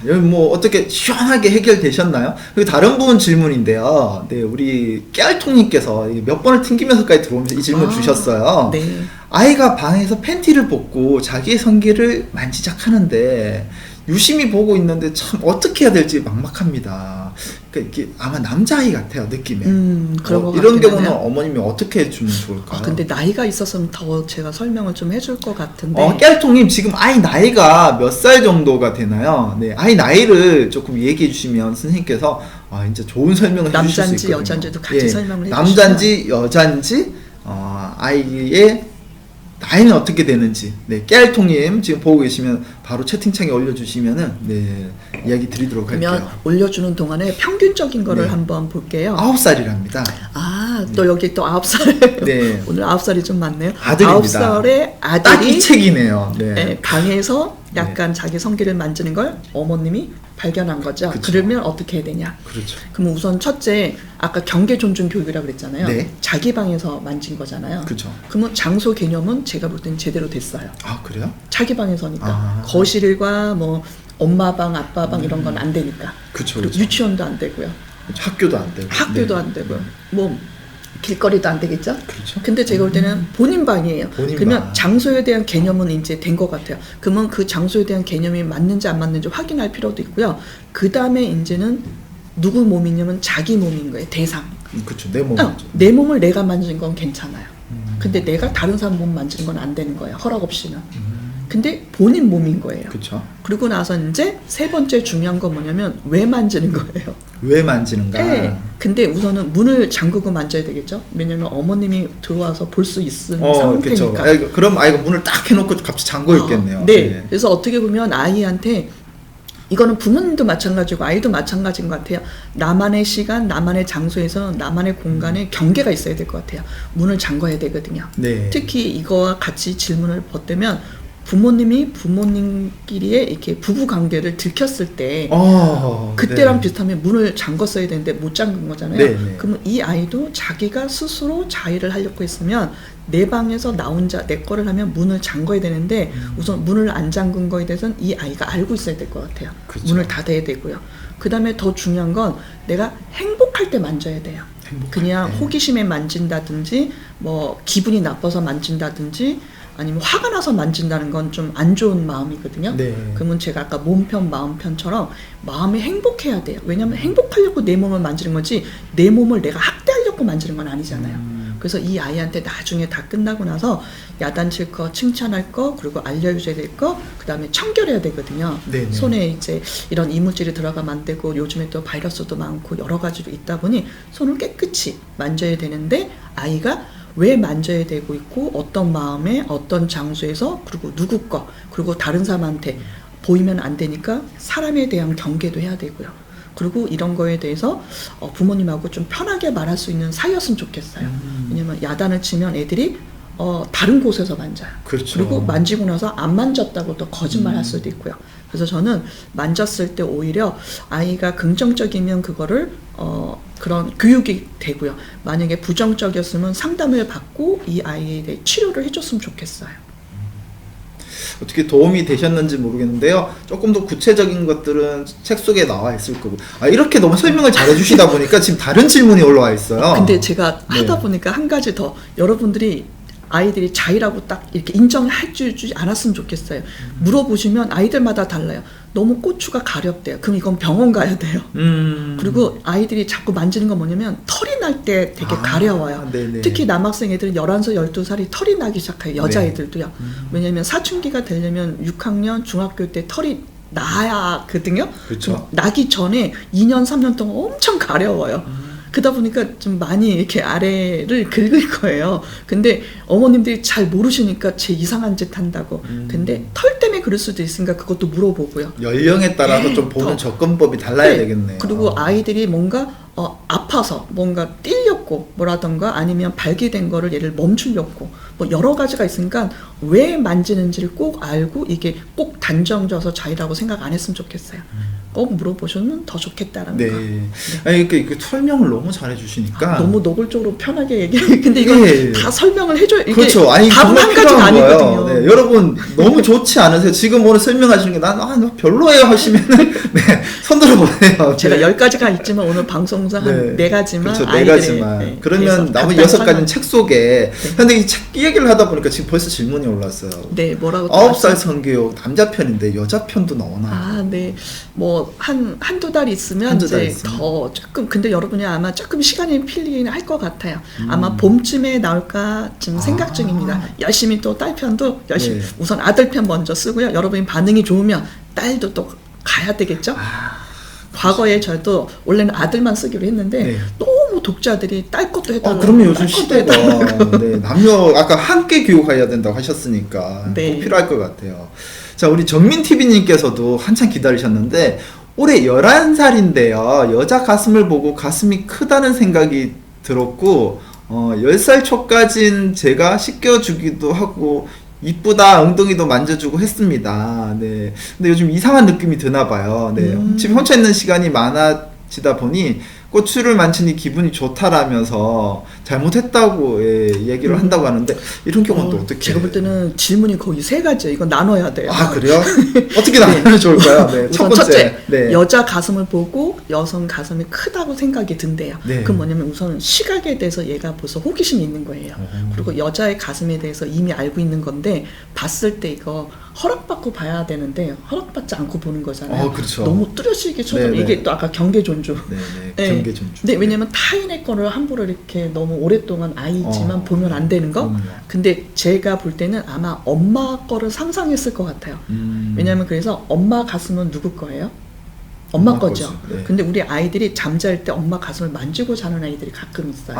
여기 뭐 어떻게 시원하게 해결되셨나요? 그리고 다른 부분 질문인데요. 네, 우리 깨알통님께서 몇 번을 튕기면서까지 들어오면서 이 질문 주셨어요. 네. 아이가 방에서 팬티를 벗고 자기의 성기를 만지작하는데 유심히 보고 있는데 참 어떻게 해야 될지 막막합니다. 그러니까 이게 아마 남자아이 같아요, 느낌에. 그런 것 이런 같긴 경우는 하네요. 어머님이 어떻게 해주면 좋을까요? 근데 나이가 있었으면 더 제가 설명을 좀 해줄 것 같은데. 깨알통님 지금 아이 나이가 몇 살 정도가 되나요? 네, 아이 나이를 조금 얘기해 주시면 선생님께서 이제 좋은 설명을 해주실 수 남잔지 있거든요. 여잔지도 같이 설명을 해주시면. 남잔지 여잔지 아이의 나이는 어떻게 되는지. 네, 깨알통님 지금 보고 계시면 바로 채팅창에 올려주시면은 네 이야기 드리도록 그러면 할게요. 올려주는 동안에 평균적인 거를 네. 한번 볼게요. 9살이랍니다. 또 여기 또 9살. 네. 오늘 9살이 좀 많네요. 아들입니다. 9살의 딱 이 아들이 책이네요. 네. 방에서 약간 자기 성기를 만지는 걸 어머님이 발견한 거죠. 그쵸. 그러면 어떻게 해야 되냐? 그렇죠. 그럼 우선 첫째, 아까 경계 존중 교육이라고 그랬잖아요. 네. 자기 방에서 만진 거잖아요. 그렇죠. 그러면 장소 개념은 제가 볼 땐 제대로 됐어요. 그래요? 자기 방에서니까. 아. 거실과 뭐 엄마 방, 아빠 방 이런 건 안 되니까. 그쵸, 그리고 그쵸. 유치원도 안 되고요. 학교도 안 되고. 학교도 네. 안 되고요. 뭐 길거리도 안 되겠죠? 그렇죠. 근데 제가 볼 때는 본인 방이에요. 본인 그러면 방. 장소에 대한 개념은 이제 된 것 같아요. 그러면 그 장소에 대한 개념이 맞는지 안 맞는지 확인할 필요도 있고요. 그 다음에 이제는 누구 몸이냐면 자기 몸인 거예요. 대상. 그렇죠. 내 몸이죠. 내 몸을 내가 만진 건 괜찮아요. 근데 내가 다른 사람 몸 만지는 건 안 되는 거예요. 허락 없이는. 근데 본인 몸인 거예요. 그렇죠. 그리고 나서 이제 세 번째 중요한 건 뭐냐면 왜 만지는 거예요. 왜 만지는가? 네. 근데 우선은 문을 잠그고 만져야 되겠죠. 왜냐면 어머님이 들어와서 볼 수 있는 그렇죠. 상태니까. 그럼 아이가 문을 딱 해놓고 갑자기 잠궈 있겠네요. 네. 그래서 어떻게 보면 아이한테 이거는 부모님도 마찬가지고 아이도 마찬가지인 것 같아요. 나만의 시간, 나만의 장소에서 나만의 공간에 경계가 있어야 될 것 같아요. 문을 잠궈야 되거든요. 네. 특히 이거와 같이 질문을 벗대면 부모님이 부모님끼리의 이렇게 부부 관계를 들켰을 때 그때랑 네. 비슷하면 문을 잠궜어야 되는데 못 잠근 거잖아요. 네, 네. 그러면 이 아이도 자기가 스스로 자위를 하려고 했으면 내 방에서 나 혼자 내 거를 하면 문을 잠궈야 되는데 우선 문을 안 잠근 거에 대해서는 이 아이가 알고 있어야 될 것 같아요. 그렇죠. 문을 닫아야 되고요. 그 다음에 더 중요한 건 내가 행복할 때 만져야 돼요. 그냥 호기심에 만진다든지 뭐 기분이 나빠서 만진다든지 아니면 화가 나서 만진다는 건 좀 안 좋은 마음이거든요. 네. 그러면 제가 아까 몸편, 마음편처럼 마음이 행복해야 돼요. 왜냐하면 행복하려고 내 몸을 만지는 거지 내 몸을 내가 학대하려고 만지는 건 아니잖아요. 그래서 이 아이한테 나중에 다 끝나고 나서 야단칠 거, 칭찬할 거, 그리고 알려줘야 될 거, 그 다음에 청결해야 되거든요. 네네. 손에 이제 이런 이물질이 들어가면 안 되고 요즘에 또 바이러스도 많고 여러 가지로 있다 보니 손을 깨끗이 만져야 되는데 아이가 왜 만져야 되고 있고 어떤 마음에 어떤 장소에서 그리고 누구 거 그리고 다른 사람한테 보이면 안 되니까 사람에 대한 경계도 해야 되고요. 그리고 이런 거에 대해서 부모님하고 좀 편하게 말할 수 있는 사이였으면 좋겠어요. 왜냐면 야단을 치면 애들이 다른 곳에서 만져요. 그렇죠. 그리고 만지고 나서 안 만졌다고 또 거짓말 할 수도 있고요. 그래서 저는 만졌을 때 오히려 아이가 긍정적이면 그거를 그런 교육이 되고요. 만약에 부정적이었으면 상담을 받고 이 아이에 대해 치료를 해줬으면 좋겠어요. 어떻게 도움이 되셨는지 모르겠는데요. 조금 더 구체적인 것들은 책 속에 나와 있을 거고. 이렇게 너무 설명을 잘 해주시다 보니까 지금 다른 질문이 올라와 있어요. 근데 제가 네. 하다 보니까 한 가지 더 여러분들이 아이들이 자이라고 딱 이렇게 인정해 주지 않았으면 좋겠어요. 물어보시면 아이들마다 달라요. 너무 고추가 가렵대요. 그럼 이건 병원 가야 돼요. 그리고 아이들이 자꾸 만지는 건 뭐냐면 털이 날 때 되게 가려워요. 네네. 특히 남학생 애들은 11살, 12살이 털이 나기 시작해요. 여자애들도요. 왜냐면 사춘기가 되려면 6학년, 중학교 때 털이 나야거든요. 그렇죠. 나기 전에 2년, 3년 동안 엄청 가려워요. 그러다 보니까 좀 많이 이렇게 아래를 긁을 거예요. 근데 어머님들이 잘 모르시니까 제 이상한 짓 한다고. 근데 털 때문에 그럴 수도 있으니까 그것도 물어보고요. 연령에 따라서 좀 보는 접근법이 달라야 되겠네요. 그리고 아이들이 뭔가 아파서 뭔가 뛸렸고 뭐라던가 아니면 발기된 거를 얘를 멈추려고 뭐 여러 가지가 있으니까 왜 만지는지를 꼭 알고 이게 꼭 단정져서 자이라고 생각 안 했으면 좋겠어요. 꼭 물어보시면 더 좋겠다라는 거. 네. 아니 그 설명을 너무 잘해 주시니까 너무 노골적으로 편하게 얘기해. 근데 이거 예. 다 설명을 해줘야 이게 그렇죠. 아니 답은 정말 한 가지가 필요한 거예요. 아니거든요. 네, 여러분 너무 좋지 않으세요? 지금 오늘 설명하시는 게 난 별로예요 하시면은 네, 손 들어보세요. 제가 네. 10가지가 있지만 오늘 방송상 한 4가지만 그렇죠. 네 아이들의, 가지만. 네, 그러면 나머지 간단 6가지는 설명. 책 속에. 근데 이 책 얘기를 하다 보니까 지금 벌써 질문이 올랐어요. 네, 뭐라고 9살 성교육 남자 편인데 여자 편도 나오나요? 아, 네. 뭐 한두 달 있으면 한두 달 이제 있으면. 더 조금 근데 여러분이 아마 조금 시간이 필리긴 할 것 같아요. 아마 봄쯤에 나올까 지금 생각 중입니다. 열심히 또 딸 편도 열심히 네. 우선 아들 편 먼저 쓰고요. 여러분이 반응이 좋으면 딸도 또 가야 되겠죠? 과거에 저도 원래는 아들만 쓰기로 했는데 네. 너무 독자들이 딸 것도 해달라고 그러면 요즘 딸 것도 시대가 해달라고. 네, 남녀 아까 함께 교육해야 된다고 하셨으니까 네. 꼭 필요할 것 같아요. 자, 우리 정민 TV님께서도 한참 기다리셨는데 올해 11살인데요. 여자 가슴을 보고 가슴이 크다는 생각이 들었고 10살 초까진 제가 씻겨주기도 하고 이쁘다 엉덩이도 만져주고 했습니다. 네. 근데 요즘 이상한 느낌이 드나 봐요. 네. 지금 혼자 있는 시간이 많아지다 보니 고추를 만지니 기분이 좋다라면서 잘못했다고 얘기를 한다고 하는데 이런 경우는 또 어떻게? 제가 볼 때는 질문이 거의 3가지예요. 이건 나눠야 돼요. 아 그래요? 어떻게 나누면 좋을까요? 네. 첫 우선 번째. 첫째, 네. 여자 가슴을 보고 여성 가슴이 크다고 생각이 든대요. 네. 그럼 뭐냐면 우선 시각에 대해서 얘가 벌써 호기심이 있는 거예요. 그리고 여자의 가슴에 대해서 이미 알고 있는 건데 봤을 때 이거 허락받고 봐야 되는데 허락받지 않고 보는 거잖아요. 그렇죠. 너무 뚜렷이 쳐다보면 네네. 이게 또 아까 경계 존중. 네네. 네. 경계 존중. 근데 왜냐면 타인의 거를 함부로 이렇게 너무 오랫동안 아이지만 보면 안 되는 거. 그럼요. 근데 제가 볼 때는 아마 엄마 거를 상상했을 것 같아요. 왜냐면 그래서 엄마 가슴은 누구 거예요? 엄마 거죠. 네. 근데 우리 아이들이 잠잘 때 엄마 가슴을 만지고 자는 아이들이 가끔 있어요.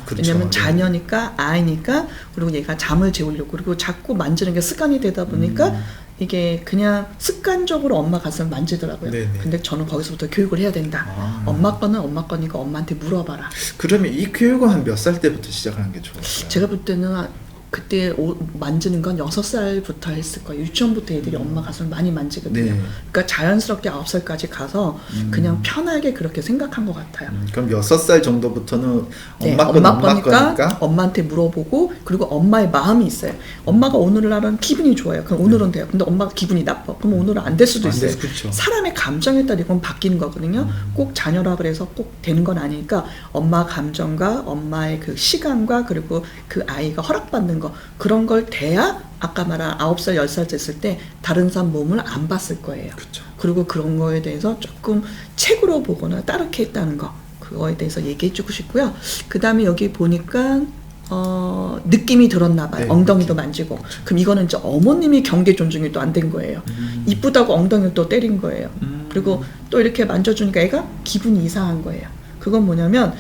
그렇죠. 왜냐면 네. 자녀니까 아이니까 그리고 얘가 잠을 재우려고 그리고 자꾸 만지는 게 습관이 되다 보니까 이게 그냥 습관적으로 엄마 가슴을 만지더라고요. 네네. 근데 저는 거기서부터 교육을 해야 된다. 엄마 거는 엄마 거니까 엄마한테 물어봐라. 그러면 이 교육은 한 몇 살 때부터 시작하는 게 좋을까요? 제가 볼 때는 그때 만지는 건 6살부터 했을 거예요. 유치원부터 애들이 엄마 가슴을 많이 만지거든요. 네. 그러니까 자연스럽게 9살까지 가서 그냥 편하게 그렇게 생각한 것 같아요. 그럼 6살 정도부터는 네, 엄마 건 엄마 거니까 엄마한테 물어보고 그리고 엄마의 마음이 있어요. 엄마가 오늘날은 기분이 좋아요. 그럼 오늘은 돼요. 근데 엄마가 기분이 나빠. 그럼 오늘은 안 될 수도 안 있어요. 돼서 그렇죠. 사람의 감정에 따라 이건 바뀌는 거거든요. 꼭 자녀라 그래서 꼭 되는 건 아니니까 엄마 감정과 엄마의 그 시간과 그리고 그 아이가 허락받는 거 그런 걸 돼야 아까 말한 9살, 10살 됐을 때 다른 사람 몸을 안 봤을 거예요. 그렇죠. 그리고 그런 거에 대해서 조금 책으로 보거나 따르게 했다는 거 그거에 대해서 얘기해 주고 싶고요. 그 다음에 여기 보니까 느낌이 들었나 봐요. 네, 엉덩이도 느낌. 만지고. 그럼 이거는 이제 어머님이 경계 존중이 또 안 된 거예요. 이쁘다고 엉덩이를 또 때린 거예요. 그리고 또 이렇게 만져주니까 애가 기분이 이상한 거예요. 그건 뭐냐면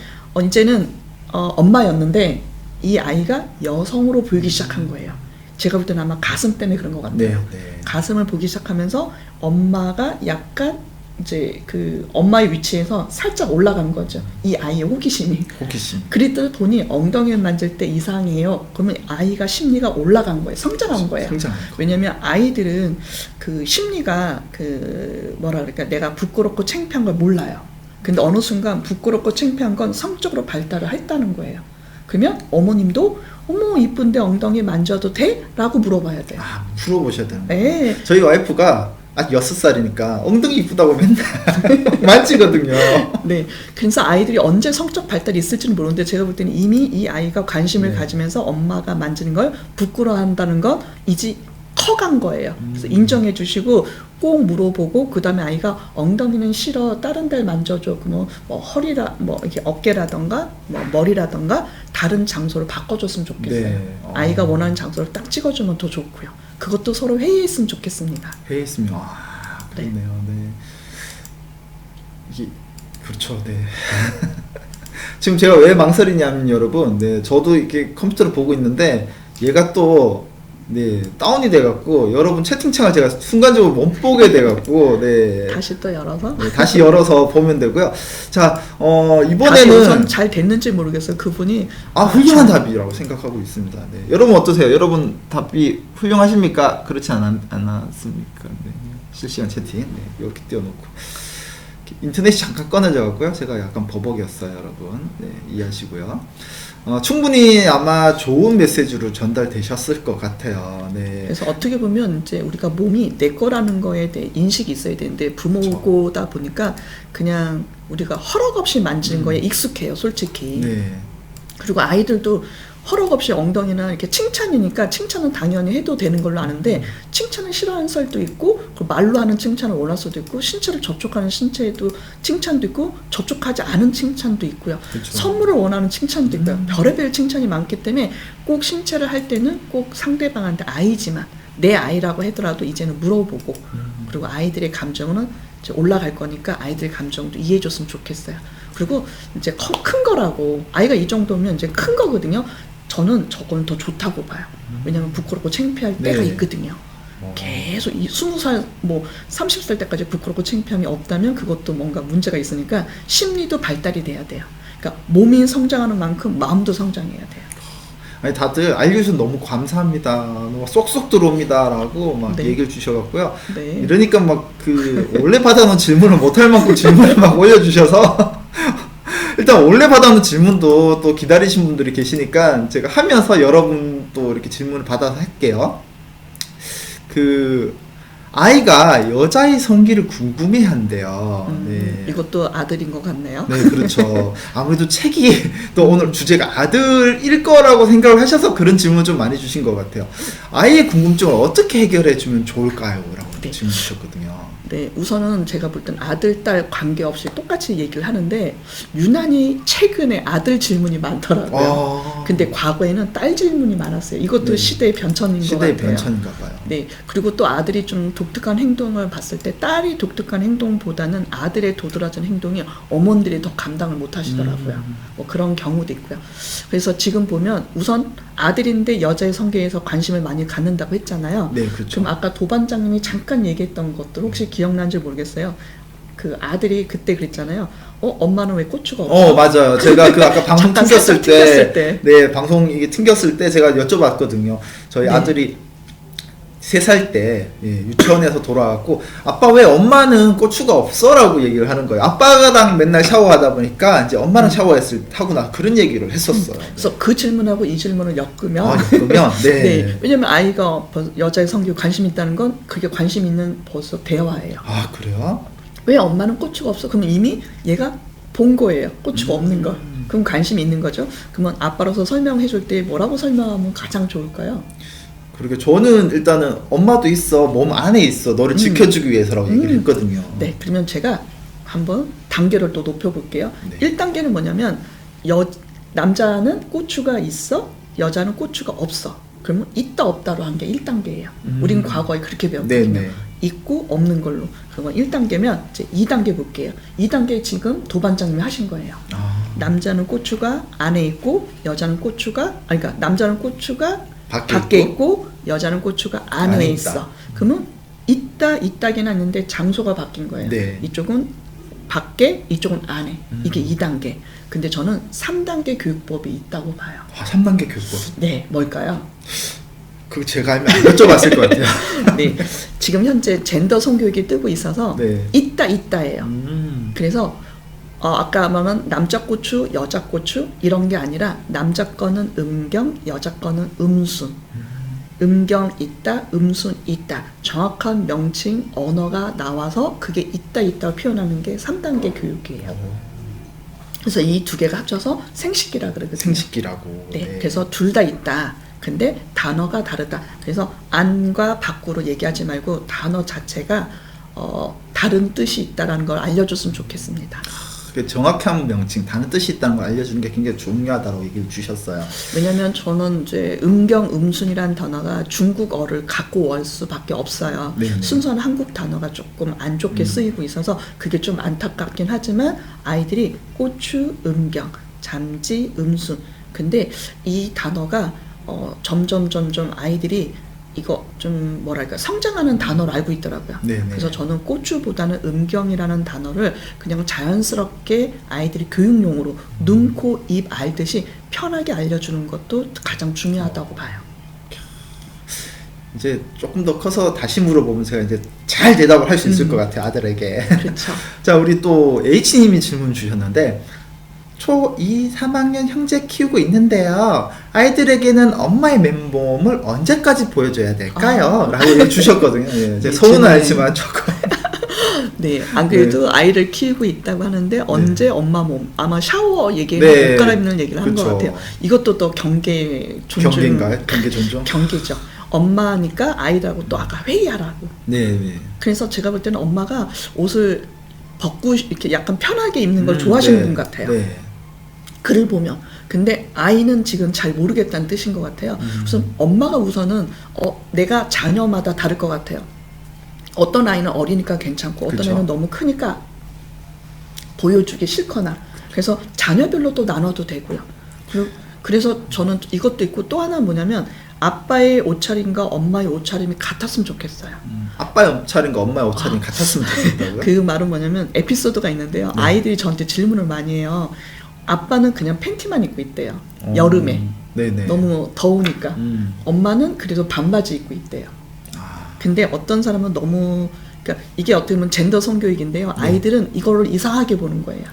이제는 엄마였는데 이 아이가 여성으로 보이기 시작한 거예요. 제가 볼 때는 아마 가슴 때문에 그런 것 같아요. 네, 네. 가슴을 보기 시작하면서 엄마가 약간 이제 그 엄마의 위치에서 살짝 올라간 거죠. 이 아이의 호기심이. 호기심. 그랬더니 보니 엉덩이를 만질 때 이상해요. 그러면 아이가 심리가 올라간 거예요. 성장한 거예요. 성장한 거. 왜냐면 아이들은 그 심리가 그 뭐라 그럴까 내가 부끄럽고 창피한 걸 몰라요. 근데 어느 순간 부끄럽고 창피한 건 성적으로 발달을 했다는 거예요. 그러면 어머님도 어머 이쁜데 엉덩이 만져도 돼? 라고 물어봐야 돼요. 아, 물어보셔야 되는 거예요. 네. 저희 와이프가 아직 6살이니까 엉덩이 이쁘다고 맨날 만지거든요. 네. 그래서 아이들이 언제 성적 발달이 있을지는 모르는데 제가 볼 때는 이미 이 아이가 관심을 네. 가지면서 엄마가 만지는 걸 부끄러워한다는 건 이제 커간 거예요. 그래서 인정해 주시고 꼭 물어보고 그다음에 아이가 엉덩이는 싫어 다른 데 만져줘 그러면 뭐 허리라 뭐 이렇게 어깨라던가 뭐 머리라던가 다른 장소를 바꿔줬으면 좋겠어요. 네. 아이가 원하는 장소를 딱 찍어주면 더 좋고요. 그것도 서로 회의했으면 좋겠습니다. 회의했으면 그렇네요. 네. 이게 그렇죠. 네. 지금 제가 왜 망설이냐면 여러분, 네, 저도 이렇게 컴퓨터를 보고 있는데 얘가 또 네, 다운이 돼갖고 여러분 채팅창을 제가 순간적으로 못 보게 돼갖고 네. 다시 또 열어서 네, 다시 열어서 보면 되고요. 자, 답이 이번에는 우선 잘 됐는지 모르겠어요. 그분이 훌륭한 답이라고 생각하고 있습니다. 네. 여러분 어떠세요? 여러분 답이 훌륭하십니까? 그렇지 않았습니까? 네. 실시간 채팅 네, 이렇게 띄워놓고 인터넷이 잠깐 꺼내져 갖고요. 제가 약간 버벅이었어요, 여러분. 네, 이해하시고요. 충분히 아마 좋은 메시지로 전달되셨을 것 같아요. 네. 그래서 어떻게 보면 이제 우리가 몸이 내 거라는 거에 대해 인식이 있어야 되는데 부모고다 보니까 그냥 우리가 허락 없이 만지는 거에 익숙해요, 솔직히. 네. 그리고 아이들도 허락 없이 엉덩이나 이렇게 칭찬이니까 칭찬은 당연히 해도 되는 걸로 아는데 칭찬을 싫어하는 썰도 있고 말로 하는 칭찬을 원할 수도 있고 신체를 접촉하는 신체에도 칭찬도 있고 접촉하지 않은 칭찬도 있고요. 그렇죠. 선물을 원하는 칭찬도 있고요. 별의별 칭찬이 많기 때문에 꼭 신체를 할 때는 꼭 상대방한테 아이지만 내 아이라고 하더라도 이제는 물어보고 그리고 아이들의 감정은 이제 올라갈 거니까 아이들의 감정도 이해해줬으면 좋겠어요. 그리고 이제 큰 거라고 아이가 이 정도면 이제 큰 거거든요. 저는 저건 더 좋다고 봐요. 왜냐면 부끄럽고 창피할 때가 네. 있거든요. 계속 이 20살 뭐 30살 때까지 부끄럽고 창피함이 없다면 그것도 뭔가 문제가 있으니까 심리도 발달이 돼야 돼요. 그러니까 몸이 성장하는 만큼 마음도 성장해야 돼요. 아니 다들 알려주셔서 너무 감사합니다. 너무 쏙쏙 들어옵니다라고 막 네. 얘기를 주셔갖고요. 네. 이러니까 막 그 원래 받아놓은 질문을 못할 만큼 질문을 막 올려주셔서 일단 원래 받아놓은 질문도 또 기다리신 분들이 계시니까 제가 하면서 여러분 또 이렇게 질문을 받아서 할게요. 아이가 여자의 성기를 궁금해한대요. 네. 이것도 아들인 것 같네요. 네, 그렇죠. 아무래도 책이 또 오늘 주제가 아들일 거라고 생각을 하셔서 그런 질문을 좀 많이 주신 것 같아요. 아이의 궁금증을 어떻게 해결해 주면 좋을까요? 라고 네. 질문 주셨거든요. 네, 우선은 제가 볼 땐 아들, 딸 관계없이 똑같이 얘기를 하는데 유난히 최근에 아들 질문이 많더라고요. 근데 과거에는 딸 질문이 많았어요. 이것도 네. 시대의 변천인 것 시대의 같아요. 변천인가 봐요. 네, 그리고 또 아들이 좀 독특한 행동을 봤을 때 딸이 독특한 행동보다는 아들의 도드라진 행동이 어머니들이 더 감당을 못 하시더라고요. 뭐 그런 경우도 있고요. 그래서 지금 보면 우선 아들인데 여자의 성계에서 관심을 많이 갖는다고 했잖아요. 네, 그렇죠. 그럼 아까 도반장님이 잠깐 얘기했던 것들 혹시 기억나는지 모르겠어요. 그 아들이 그때 그랬잖아요. 엄마는 왜 고추가 없어? 맞아요. 제가 그 아까 방송 잠깐 튕겼을 살짝 튕겼을 때. 네, 방송 이게 튕겼을 때 제가 여쭤봤거든요. 저희 네. 아들이 3살 때 유치원에서 돌아왔고 아빠 왜 엄마는 고추가 없어라고 얘기를 하는 거예요. 아빠랑 맨날 샤워하다 보니까 이제 엄마는 샤워했을 때 하구나 그런 얘기를 했었어요. 그래서 그 질문하고 이 질문을 엮으면 그러면 네. 네, 왜냐면 아이가 여자의 성교에 관심이 있다는 건 그게 관심 있는 벌써 대화예요. 아, 그래요? 왜 엄마는 고추가 없어? 그러면 이미 얘가 본 거예요. 고추가 없는 걸. 그럼 관심이 있는 거죠. 그러면 아빠로서 설명해 줄 때 뭐라고 설명하면 가장 좋을까요? 그러게 저는 일단은 엄마도 있어 몸 안에 있어 너를 지켜주기 위해서라고 얘기를 했거든요. 네, 그러면 제가 한번 단계를 또 높여볼게요. 네. 1단계는 뭐냐면 남자는 고추가 있어, 여자는 고추가 없어. 그러면 있다 없다로 한 게 1단계예요. 우린 과거에 그렇게 배웠거든요. 네네. 있고 없는 걸로. 그러면 1단계면 이제 2단계 볼게요. 2단계 지금 도반장님이 하신 거예요. 남자는 고추가 안에 있고 여자는 고추가 그러니까 남자는 고추가 밖에 있고 여자는 고추가 안에 있어. 그러면 있다긴 하는데 장소가 바뀐 거예요. 네. 이쪽은 밖에, 이쪽은 안에. 이게 2단계. 근데 저는 3단계 교육법이 있다고 봐요. 3단계 교육법. 네, 뭘까요? 그거 제가 알면 안 여쭤봤을 것 같아요. 네, 지금 현재 젠더 성교육이 뜨고 있어서 네. 있다예요. 그래서 아까 말한 남자 고추, 여자 고추 이런 게 아니라 남자 거는 음경, 여자 거는 음순. 음경 있다, 음순 있다. 정확한 명칭, 언어가 나와서 그게 있다 표현하는 게 3단계 교육이에요. 그래서 이 두 개가 합쳐서 생식기라 그러거든요. 생식기라고. 네, 그래서 둘 다 있다. 근데 단어가 다르다. 그래서 안과 밖으로 얘기하지 말고 단어 자체가 다른 뜻이 있다라는 걸 알려줬으면 좋겠습니다. 정확한 명칭, 다른 뜻이 있다는 걸 알려주는 게 굉장히 중요하다고 얘기를 주셨어요. 왜냐면 저는 이제 음경, 음순이라는 단어가 중국어를 갖고 올 수밖에 없어요. 네네. 순수한 한국 단어가 조금 안 좋게 쓰이고 있어서 그게 좀 안타깝긴 하지만 아이들이 고추, 음경, 잠지, 음순. 근데 이 단어가 점점 아이들이 이거 좀 뭐랄까 성장하는 단어를 알고 있더라고요. 네네. 그래서 저는 고추보다는 음경이라는 단어를 그냥 자연스럽게 아이들이 교육용으로 눈, 코, 입 알듯이 편하게 알려주는 것도 가장 중요하다고 봐요. 이제 조금 더 커서 다시 물어보면 제가 이제 잘 대답을 할 수 있을 것 같아요, 아들에게. 그렇죠. 자, 우리 또 H님이 질문 주셨는데, 초2, 3학년 형제 키우고 있는데요. 아이들에게는 엄마의 맨몸을 언제까지 보여줘야 될까요? 라고 주셨거든요. 예, 제가 서운은 아니지만 조금. 네, 안 그래도 아이를 키우고 있다고 하는데 언제 엄마 몸 아마 샤워 얘기나 네. 옷 갈아입는 얘기를 한 것 그쵸. 같아요. 이것도 또 경계 존중. 경계인가요? 경계 존중? 경계죠. 엄마니까 아이라고 또 아까 회의하라고. 네. 그래서 제가 볼 때는 엄마가 옷을 벗고 이렇게 약간 편하게 입는 걸 좋아하시는 네. 분 같아요. 네. 글을 보면. 근데 아이는 지금 잘 모르겠다는 뜻인 것 같아요. 우선 엄마가 우선은 내가 자녀마다 다를 것 같아요. 어떤 아이는 어리니까 괜찮고 어떤 그쵸. 아이는 너무 크니까 보여주기 싫거나 그래서 자녀별로 또 나눠도 되고요. 그래서 저는 이것도 있고 또 하나 뭐냐면 아빠의 옷차림과 엄마의 옷차림이 같았으면 좋겠어요. 아빠의 옷차림과 엄마의 옷차림이 같았으면 좋겠다고요? 그 말은 뭐냐면 에피소드가 있는데요. 네. 아이들이 저한테 질문을 많이 해요. 아빠는 그냥 팬티만 입고 있대요. 여름에. 네네. 너무 더우니까. 엄마는 그래도 반바지 입고 있대요. 근데 어떤 사람은 너무 그러니까 이게 어떻게 보면 젠더 성교육인데요. 아이들은 이거를 이상하게 보는 거예요.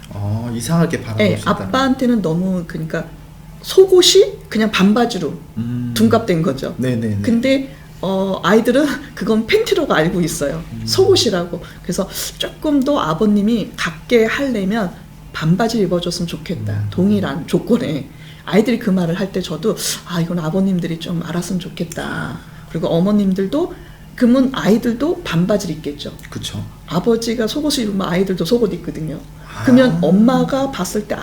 이상하게 바라볼 네, 수 있다는. 아빠한테는 너무 그러니까 속옷이 그냥 반바지로 둔갑된 거죠. 네네. 근데 아이들은 그건 팬티로가 알고 있어요. 속옷이라고. 그래서 조금 더 아버님이 갖게 하려면 반바지를 입어줬으면 좋겠다. 동일한 조건에. 아이들이 그 말을 할 때 저도 이건 아버님들이 좀 알았으면 좋겠다. 그리고 어머님들도 그러면 아이들도 반바지를 입겠죠. 그쵸. 아버지가 속옷을 입으면 아이들도 속옷 입거든요. 그러면 엄마가 봤을 때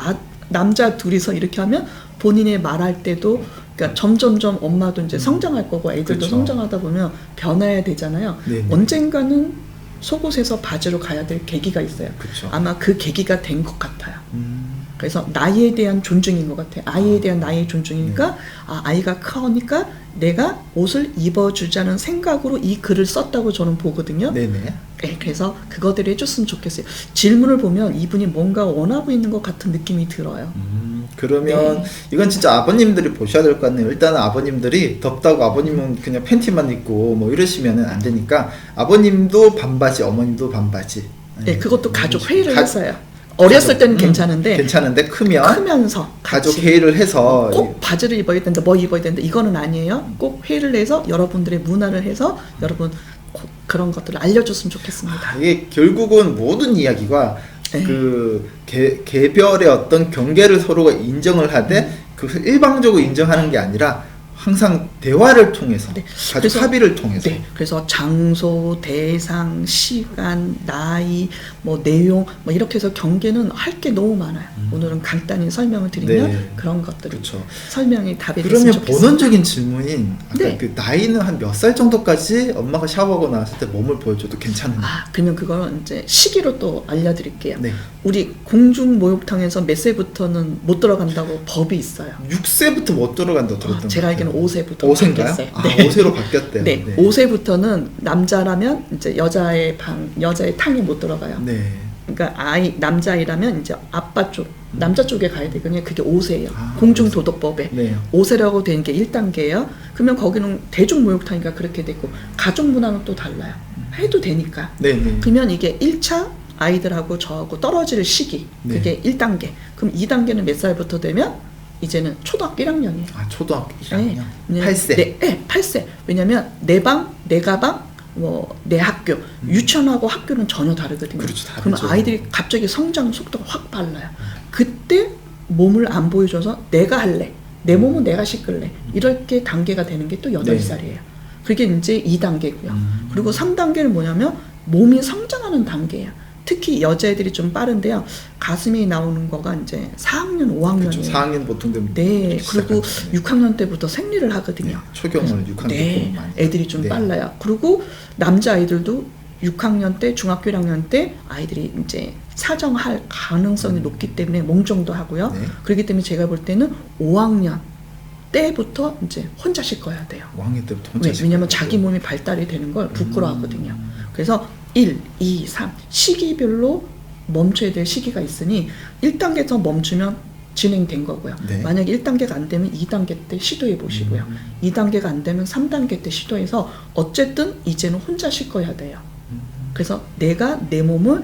남자 둘이서 이렇게 하면 본인의 말할 때도 그러니까 점점점 엄마도 이제 성장할 거고 애들도 그쵸. 성장하다 보면 변해야 되잖아요. 네네. 언젠가는 속옷에서 바지로 가야 될 계기가 있어요. 그쵸. 아마 그 계기가 된 것 같아요. 그래서 나이에 대한 존중인 것 같아요. 아이에 대한 나이의 존중이니까 아이가 커니까 내가 옷을 입어주자는 생각으로 이 글을 썼다고 저는 보거든요. 네네. 네, 그래서 그것들을 해줬으면 좋겠어요. 질문을 보면 이분이 뭔가 원하고 있는 것 같은 느낌이 들어요. 그러면 네. 이건 진짜 아버님들이 보셔야 될 것 같네요. 일단은 아버님들이 덥다고 아버님은 그냥 팬티만 입고 뭐 이러시면은 안 되니까 아버님도 반바지, 어머님도 반바지. 네, 그것도 가족 회의를 가- 했어요. 어렸을 때는 괜찮은데 괜찮은데 크면 크면서 가족 같이 회의를 해서 꼭 바지를 입어야 된다, 뭐 입어야 된다 이거는 아니에요. 꼭 회의를 해서 여러분들의 문화를 해서 여러분 그런 것들을 알려줬으면 좋겠습니다. 이게 결국은 모든 이야기가 네. 그 개별의 어떤 경계를 서로가 인정을 하되 그 일방적으로 인정하는 게 아니라 항상 대화를 통해서 네. 가족 그래서- 합의를 통해서 네, 그래서 장소, 대상, 시간, 나이, 뭐 내용, 뭐 이렇게 해서 경계는 할 게 너무 많아요. 오늘은 간단히 설명을 드리면 네. 그런 것들을 그렇죠. 설명이 답이 됐으면 그러면 좋겠습니다. 본원적인 질문인 아까 네. 그 나이는 한 몇 살 정도까지 엄마가 샤워하고 나왔을 때 몸을 보여줘도 괜찮은지. 그러면 그거는 이제 시기로 또 알려드릴게요. 네. 우리 공중 목욕탕에서 몇 세부터는 못 들어간다고 법이 있어요. 6세부터 못 들어간다고 들었던 제가 것 같아요. 알기로는 5세부터 5세인가요? 바뀌었어요. 아, 네. 5세로 바뀌었대요. 네, 5세부터는 남자라면 이제 여자의 탕에 못 들어가요. 네. 그러니까 남자이라면 이제 아빠 쪽, 남자 쪽에 가야 되거든요. 그게 5세예요. 아, 공중도덕법에. 네. 5세라고 되는 게 1단계예요. 그러면 거기는 대중목욕탕이니까 그렇게 되고 가족 문화는 또 달라요. 해도 되니까. 네. 네. 그러면 이게 1차 아이들하고 저하고 떨어질 시기 네. 그게 1단계. 그럼 2단계는 몇 살부터 되면 이제는 초등학교 1학년이에요. 아, 초등학교 1학년. 네. 8세. 네, 8세. 왜냐면 내 방, 내 가방, 뭐 내 학교, 유치원하고 학교는 전혀 다르거든요. 그렇죠, 다르죠. 그러면 아이들이 갑자기 성장 속도가 확 빨라요. 그때 몸을 안 보여줘서 내가 할래. 내 몸은 내가 씻을래. 이렇게 단계가 되는 게 또 8살이에요. 그게 이제 2단계고요. 그리고 3단계는 뭐냐면 몸이 성장하는 단계예요. 특히 여자애들이 좀 빠른데요. 가슴이 나오는 거가 이제 4학년, 5학년이에요. 그렇죠. 4학년 보통 되면 네, 그리고 시작하죠. 네. 6학년 때부터 생리를 하거든요. 네, 초경을 6학년 네, 때 많이. 애들이 좀 네. 빨라요. 그리고 남자 아이들도 6학년 때, 중학교 1학년 때 아이들이 이제 사정할 가능성이 높기 때문에 몽정도 하고요. 네. 그렇기 때문에 제가 볼 때는 5학년 때부터 이제 혼자 씻어야 돼요. 5학년 때부터 혼자 왜냐면 씻어야 자기 되고. 몸이 발달이 되는 걸 부끄러워하거든요. 그래서 1, 2, 3 시기별로 멈춰야 될 시기가 있으니 1단계에서 멈추면 진행된 거고요. 네. 만약에 1단계가 안 되면 2단계 때 시도해 보시고요. 2단계가 안 되면 3단계 때 시도해서 어쨌든 이제는 혼자 씻어야 돼요. 그래서 내가 내 몸을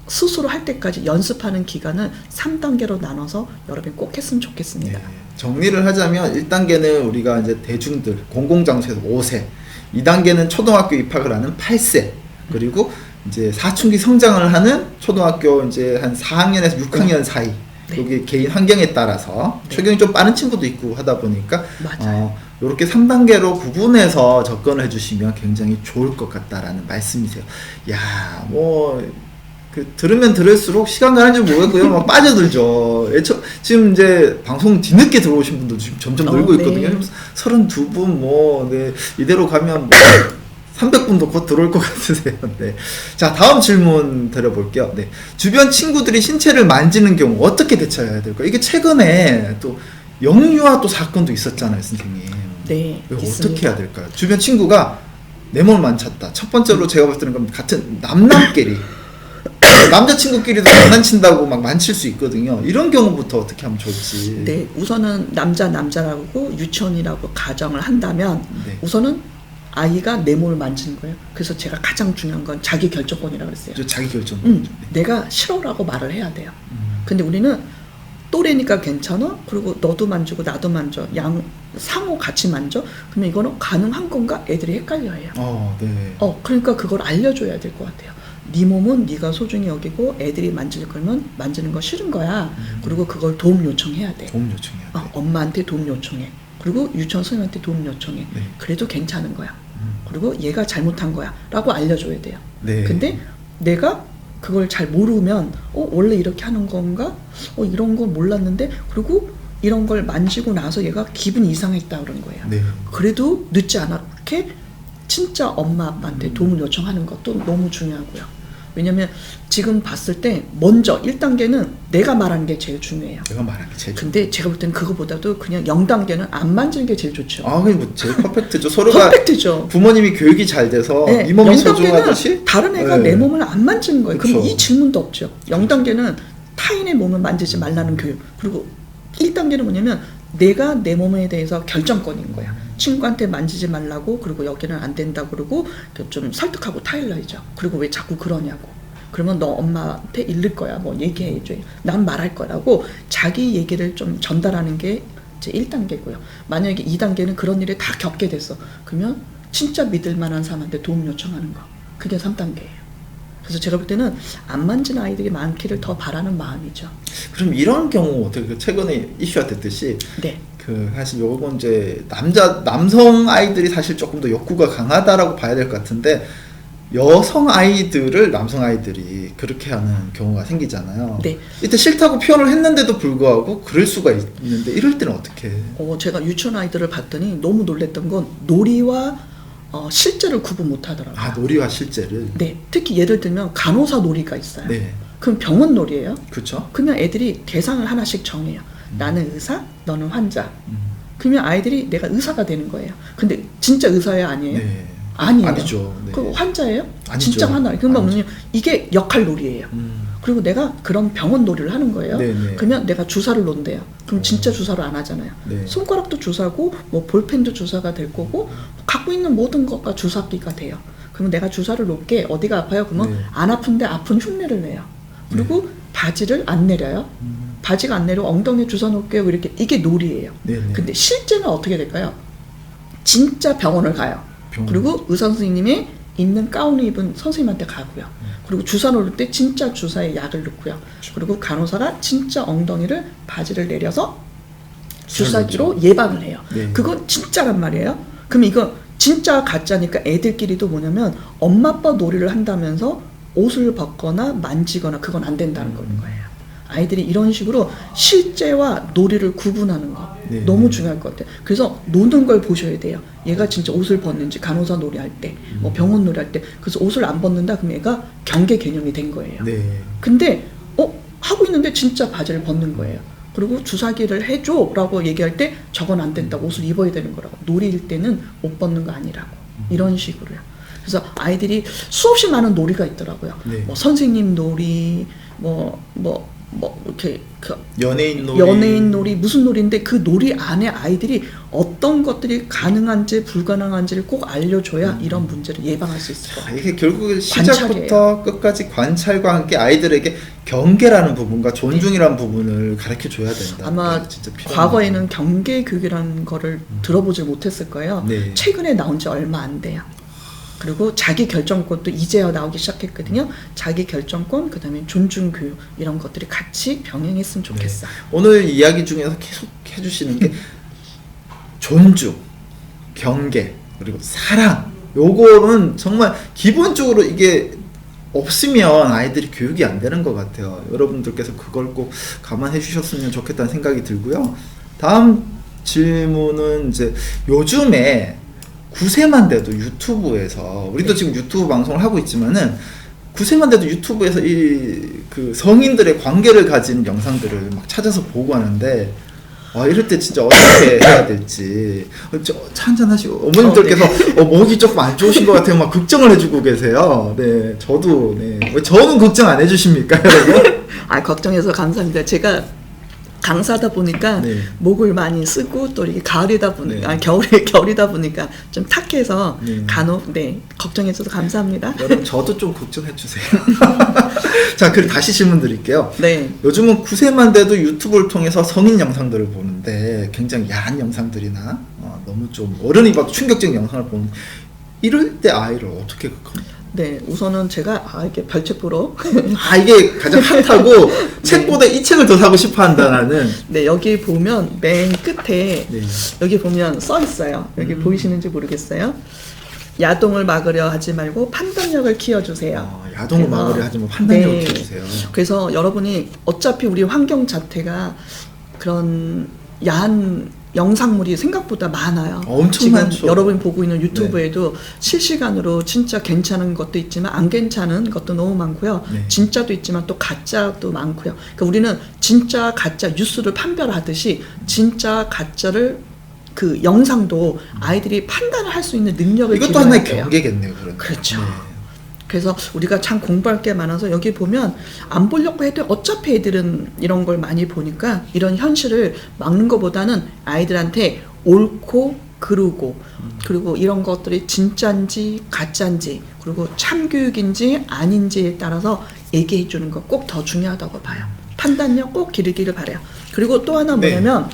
스스로 할 때까지 연습하는 기간을 3단계로 나눠서 여러분이 꼭 했으면 좋겠습니다. 네. 정리를 하자면 1단계는 우리가 이제 대중들 공공장소에서 5세, 2단계는 초등학교 입학을 하는 8세, 그리고 이제 사춘기 성장을 하는 초등학교 이제 한 4학년에서 6학년 사이. 네. 여기 개인 환경에 따라서 네. 초경이 좀 빠른 친구도 있고 하다 보니까 맞아요. 이렇게 3단계로 구분해서 접근을 해주시면 굉장히 좋을 것 같다라는 말씀이세요. 야, 뭐 들으면 들을수록 시간 가는 줄 모르겠고요. 막 빠져들죠. 지금 이제 방송 뒤늦게 들어오신 분도 지금 점점 늘고 네. 있거든요. 32분 뭐 네, 이대로 가면 뭐 300분도 곧 들어올 것 같으세요. 네. 자, 다음 질문 드려볼게요. 네. 주변 친구들이 신체를 만지는 경우 어떻게 대처해야 될까요? 이게 최근에 또 영유아 또 사건도 있었잖아요, 선생님. 네, 이거 있습니다. 어떻게 해야 될까요? 주변 친구가 내 몸을 만졌다. 첫 번째로 제가 볼 때는 그럼 같은 남남끼리 남자친구끼리도 장난친다고 막 만질 수 있거든요. 이런 경우부터 어떻게 하면 좋을지. 네, 우선은 남자라고 유치원이라고 가정을 한다면 네. 우선은 아이가 내 몸을 만지는 거예요. 그래서 제가 가장 중요한 건 자기 결정권이라고 그랬어요. 저 자기 결정. 내가 싫어라고 말을 해야 돼요. 근데 우리는 또래니까 괜찮아? 그리고 너도 만지고 나도 만져. 상호 같이 만져? 그러면 이거는 가능한 건가? 애들이 헷갈려해요. 네. 그러니까 그걸 알려줘야 될 것 같아요. 네 몸은 네가 소중히 여기고 애들이 만질 거면 만지는 거 싫은 거야. 그리고 그걸 도움 요청해야 돼. 도움 요청해야 돼. 엄마한테 도움 요청해. 그리고 유치원 선생님한테 도움 요청해. 네. 그래도 괜찮은 거야. 그리고 얘가 잘못한 거야. 라고 알려줘야 돼요. 네. 근데 내가 그걸 잘 모르면 원래 이렇게 하는 건가? 이런 거 몰랐는데 그리고 이런 걸 만지고 나서 얘가 기분이 이상했다 그런 거예요. 네. 그래도 늦지 않게 진짜 엄마 아빠한테 도움을 요청하는 것도 너무 중요하고요. 왜냐면 지금 봤을 때 먼저 1단계는 내가 말하는 게 제일 중요해요. 내가 말한 게 제일 근데 제가 볼 때는 그거보다도 그냥 0단계는 안 만지는 게 제일 좋죠. 그게 뭐 제일 퍼펙트죠. 서로가 퍼펙트죠. 부모님이 교육이 잘 돼서 네, 이 몸이 0단계는 소중하듯이 다른 애가 네. 내 몸을 안 만지는 거예요. 그럼 그쵸. 이 질문도 없죠. 0단계는 타인의 몸을 만지지 말라는 교육. 그리고 1단계는 뭐냐면 내가 내 몸에 대해서 결정권인 거야. 친구한테 만지지 말라고 그리고 여기는 안 된다고 그러고 좀 설득하고 타일러야죠. 그리고 왜 자꾸 그러냐고. 그러면 너 엄마한테 잃을 거야. 뭐 얘기해줘. 난 말할 거라고 자기 얘기를 좀 전달하는 게 이제 1단계고요. 만약에 2단계는 그런 일이 다 겪게 됐어. 그러면 진짜 믿을 만한 사람한테 도움 요청하는 거. 그게 3단계예요. 그래서 제가 볼 때는 안 만지는 아이들이 많기를 더 바라는 마음이죠. 그럼 이런 경우 어떻게 최근에 이슈가 됐듯이 네. 사실 요건 이제 남성 아이들이 사실 조금 더 욕구가 강하다라고 봐야 될 것 같은데 여성 아이들을 남성 아이들이 그렇게 하는 경우가 생기잖아요. 네. 이때 싫다고 표현을 했는데도 불구하고 그럴 수가 있는데 이럴 때는 어떻게? 제가 유치원 아이들을 봤더니 너무 놀랬던 건 놀이와 실제를 구분 못 하더라고요. 놀이와 실제를. 네. 특히 예를 들면 간호사 놀이가 있어요. 네. 그럼 병원 놀이예요. 그렇죠. 그러면 애들이 대상을 하나씩 정해요. 나는 의사, 너는 환자. 그러면 아이들이 내가 의사가 되는 거예요. 근데 진짜 의사야 아니에요? 네. 아니에요. 아니죠. 네. 그 환자예요? 아니죠. 진짜 하나. 그러면 아니죠. 뭐냐면 이게 역할 놀이예요. 그리고 내가 그런 병원 놀이를 하는 거예요. 네네. 그러면 내가 주사를 놓는데요. 그럼 진짜 주사를 안 하잖아요. 네. 손가락도 주사고 뭐 볼펜도 주사가 될 거고 갖고 있는 모든 것과 주사기가 돼요. 그러면 내가 주사를 놓게 어디가 아파요? 그러면 네. 안 아픈데 아픈 흉내를 내요. 그리고 바지를 안 내려요. 바지가 안 내려 엉덩이에 주사 놓을게요. 이렇게 이게 놀이예요. 네, 네. 근데 실제는 어떻게 될까요? 진짜 병원을 가요. 병원. 그리고 의사 선생님이 있는 가운을 입은 선생님한테 가고요. 그리고 주사 놓을 때 진짜 주사에 약을 넣고요. 그리고 간호사가 진짜 엉덩이를 바지를 내려서 주사기로 예방을 해요. 네. 그건 진짜란 말이에요. 그럼 이거 진짜 가짜니까 애들끼리도 뭐냐면 엄마 아빠 놀이를 한다면서 옷을 벗거나 만지거나 그건 안 된다는 거예요. 아이들이 이런 식으로 실제와 놀이를 구분하는 거 네. 너무 중요할 것 같아요. 그래서 노는 걸 보셔야 돼요. 얘가 진짜 옷을 벗는지 간호사 놀이할 때, 뭐 병원 놀이할 때 그래서 옷을 안 벗는다 그럼 얘가 경계 개념이 된 거예요. 네. 근데 하고 있는데 진짜 바지를 벗는 거예요. 그리고 주사기를 해줘라고 얘기할 때 저건 안 된다고 옷을 입어야 되는 거라고. 놀이일 때는 옷 벗는 거 아니라고. 이런 식으로요. 그래서 아이들이 수없이 많은 놀이가 있더라고요. 네. 뭐 선생님 놀이, 이렇게 연예인 놀이. 무슨 놀이인데 그 놀이 안에 아이들이 어떤 것들이 가능한지 불가능한지를 꼭 알려줘야 이런 문제를 예방할 수 있을 것 같아요. 이게 결국은 시작부터 끝까지 관찰과 함께 아이들에게 경계라는 부분과 존중이라는 부분을 가르쳐 줘야 된다. 아마 진짜 필요한 과거에는 경계 교육이라는 거를 들어보질 못했을 거예요. 네. 최근에 나온 지 얼마 안 돼요. 그리고 자기 결정권도 이제야 나오기 시작했거든요. 자기 결정권, 그다음에 존중 교육 이런 것들이 같이 병행했으면 좋겠어요. 오늘 이야기 중에서 계속 해주시는 게 존중, 경계, 그리고 사랑. 요거는 정말 기본적으로 이게 없으면 아이들이 교육이 안 되는 것 같아요. 여러분들께서 그걸 꼭 감안해 주셨으면 좋겠다는 생각이 들고요. 다음 질문은 이제 요즘에 9세만 돼도 유튜브에서 우리도 지금 유튜브 방송을 하고 있지만은 9세만 돼도 유튜브에서 그 성인들의 관계를 가진 영상들을 막 찾아서 보고 하는데 이럴 때 진짜 어떻게 해야 될지 차 한잔 하시고 어머님들께서 목이 조금 안 좋으신 것 같아요. 막 걱정을 해주고 계세요. 네, 저도 왜 저는 걱정 안 해주십니까, 여러분? 걱정해서 감사합니다. 제가 강사다 보니까 네. 목을 많이 쓰고 또 이게 가을이다 보니까 네. 겨울이다 보니까 좀 탁해서 네. 간혹 걱정해줘서 감사합니다. 여러분 저도 좀 걱정해 주세요. 자, 그럼 다시 질문 드릴게요. 네. 요즘은 9세만 돼도 유튜브를 통해서 성인 영상들을 보는데 굉장히 야한 영상들이나 너무 좀 어른이 봐도 충격적인 영상을 보는 이럴 때 아이를 어떻게 극복합니까? 네, 우선은 제가 이렇게 별책 보러 이게 가장 핫하고 책보다 이 책을 더 사고 싶어 한다는. 네, 여기 보면 맨 끝에 네. 여기 보면 써 있어요. 여기 보이시는지 모르겠어요. 야동을 막으려 하지 말고 판단력을 키워주세요. 야동을 그래서, 막으려 하지 마. 판단력을 네. 키워주세요. 그래서 여러분이 어차피 우리 환경 자체가 그런 야한 영상물이 생각보다 많아요. 엄청 지금 많죠. 여러분이 보고 있는 유튜브에도 실시간으로 진짜 괜찮은 것도 있지만 안 괜찮은 것도 너무 많고요. 네. 진짜도 있지만 또 가짜도 많고요. 그러니까 우리는 진짜 가짜 뉴스를 판별하듯이 진짜 가짜를 그 영상도 아이들이 판단을 할 수 있는 능력을 이것도 기르어야 하나의 돼요. 경계겠네요. 그러니까. 그렇죠. 네. 그래서 우리가 참 공부할 게 많아서 여기 보면 안 보려고 해도 어차피 애들은 이런 걸 많이 보니까 이런 현실을 막는 것보다는 아이들한테 옳고 그르고 그리고 이런 것들이 진짜인지 가짜인지 그리고 참교육인지 아닌지에 따라서 얘기해 주는 거 꼭 더 중요하다고 봐요. 판단력 꼭 기르기를 바라요. 그리고 또 하나 뭐냐면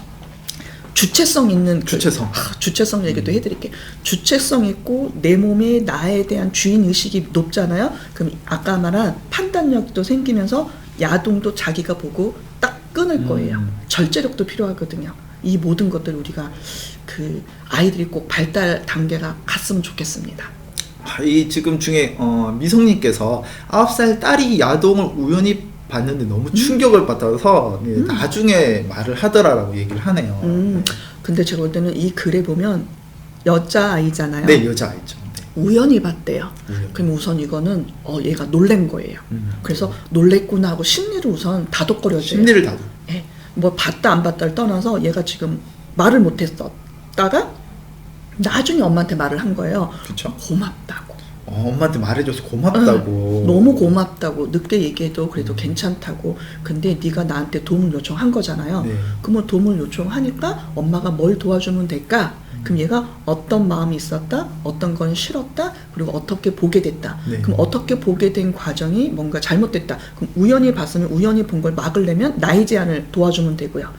주체성 있는 주체성 얘기도 해드릴게요. 주체성 있고 내 몸에 나에 대한 주인 의식이 높잖아요. 그럼 아까 말한 판단력도 생기면서 야동도 자기가 보고 딱 끊을 거예요. 절제력도 필요하거든요. 이 모든 것들 우리가 그 아이들이 꼭 발달 단계가 갔으면 좋겠습니다. 이 지금 중에 미성님께서 9살 딸이 야동을 우연히 봤는데 너무 충격을 받아서 나중에 말을 하더라라고 얘기를 하네요. 근데 제가 볼 때는 이 글에 보면 여자아이잖아요. 네, 여자아이죠. 네. 우연히 봤대요. 우연히. 그럼 우선 이거는 얘가 놀란 거예요. 그래서 놀랬구나 하고 심리를 우선 다독거려줘요. 심리를 다독. 예, 뭐 봤다 안 봤다를 떠나서 얘가 지금 말을 못했었다가 나중에 엄마한테 말을 한 거예요. 그렇죠. 고맙다고. 엄마한테 말해줘서 고맙다고. 너무 고맙다고. 늦게 얘기해도 그래도 괜찮다고. 근데 네가 나한테 도움을 요청한 거잖아요. 네. 그러면 도움을 요청하니까 엄마가 뭘 도와주면 될까? 그럼 얘가 어떤 마음이 있었다, 어떤 건 싫었다, 그리고 어떻게 보게 됐다. 네. 그럼 어떻게 보게 된 과정이 뭔가 잘못됐다. 그럼 우연히 봤으면 우연히 본 걸 막으려면 나이 제한을 도와주면 되고요.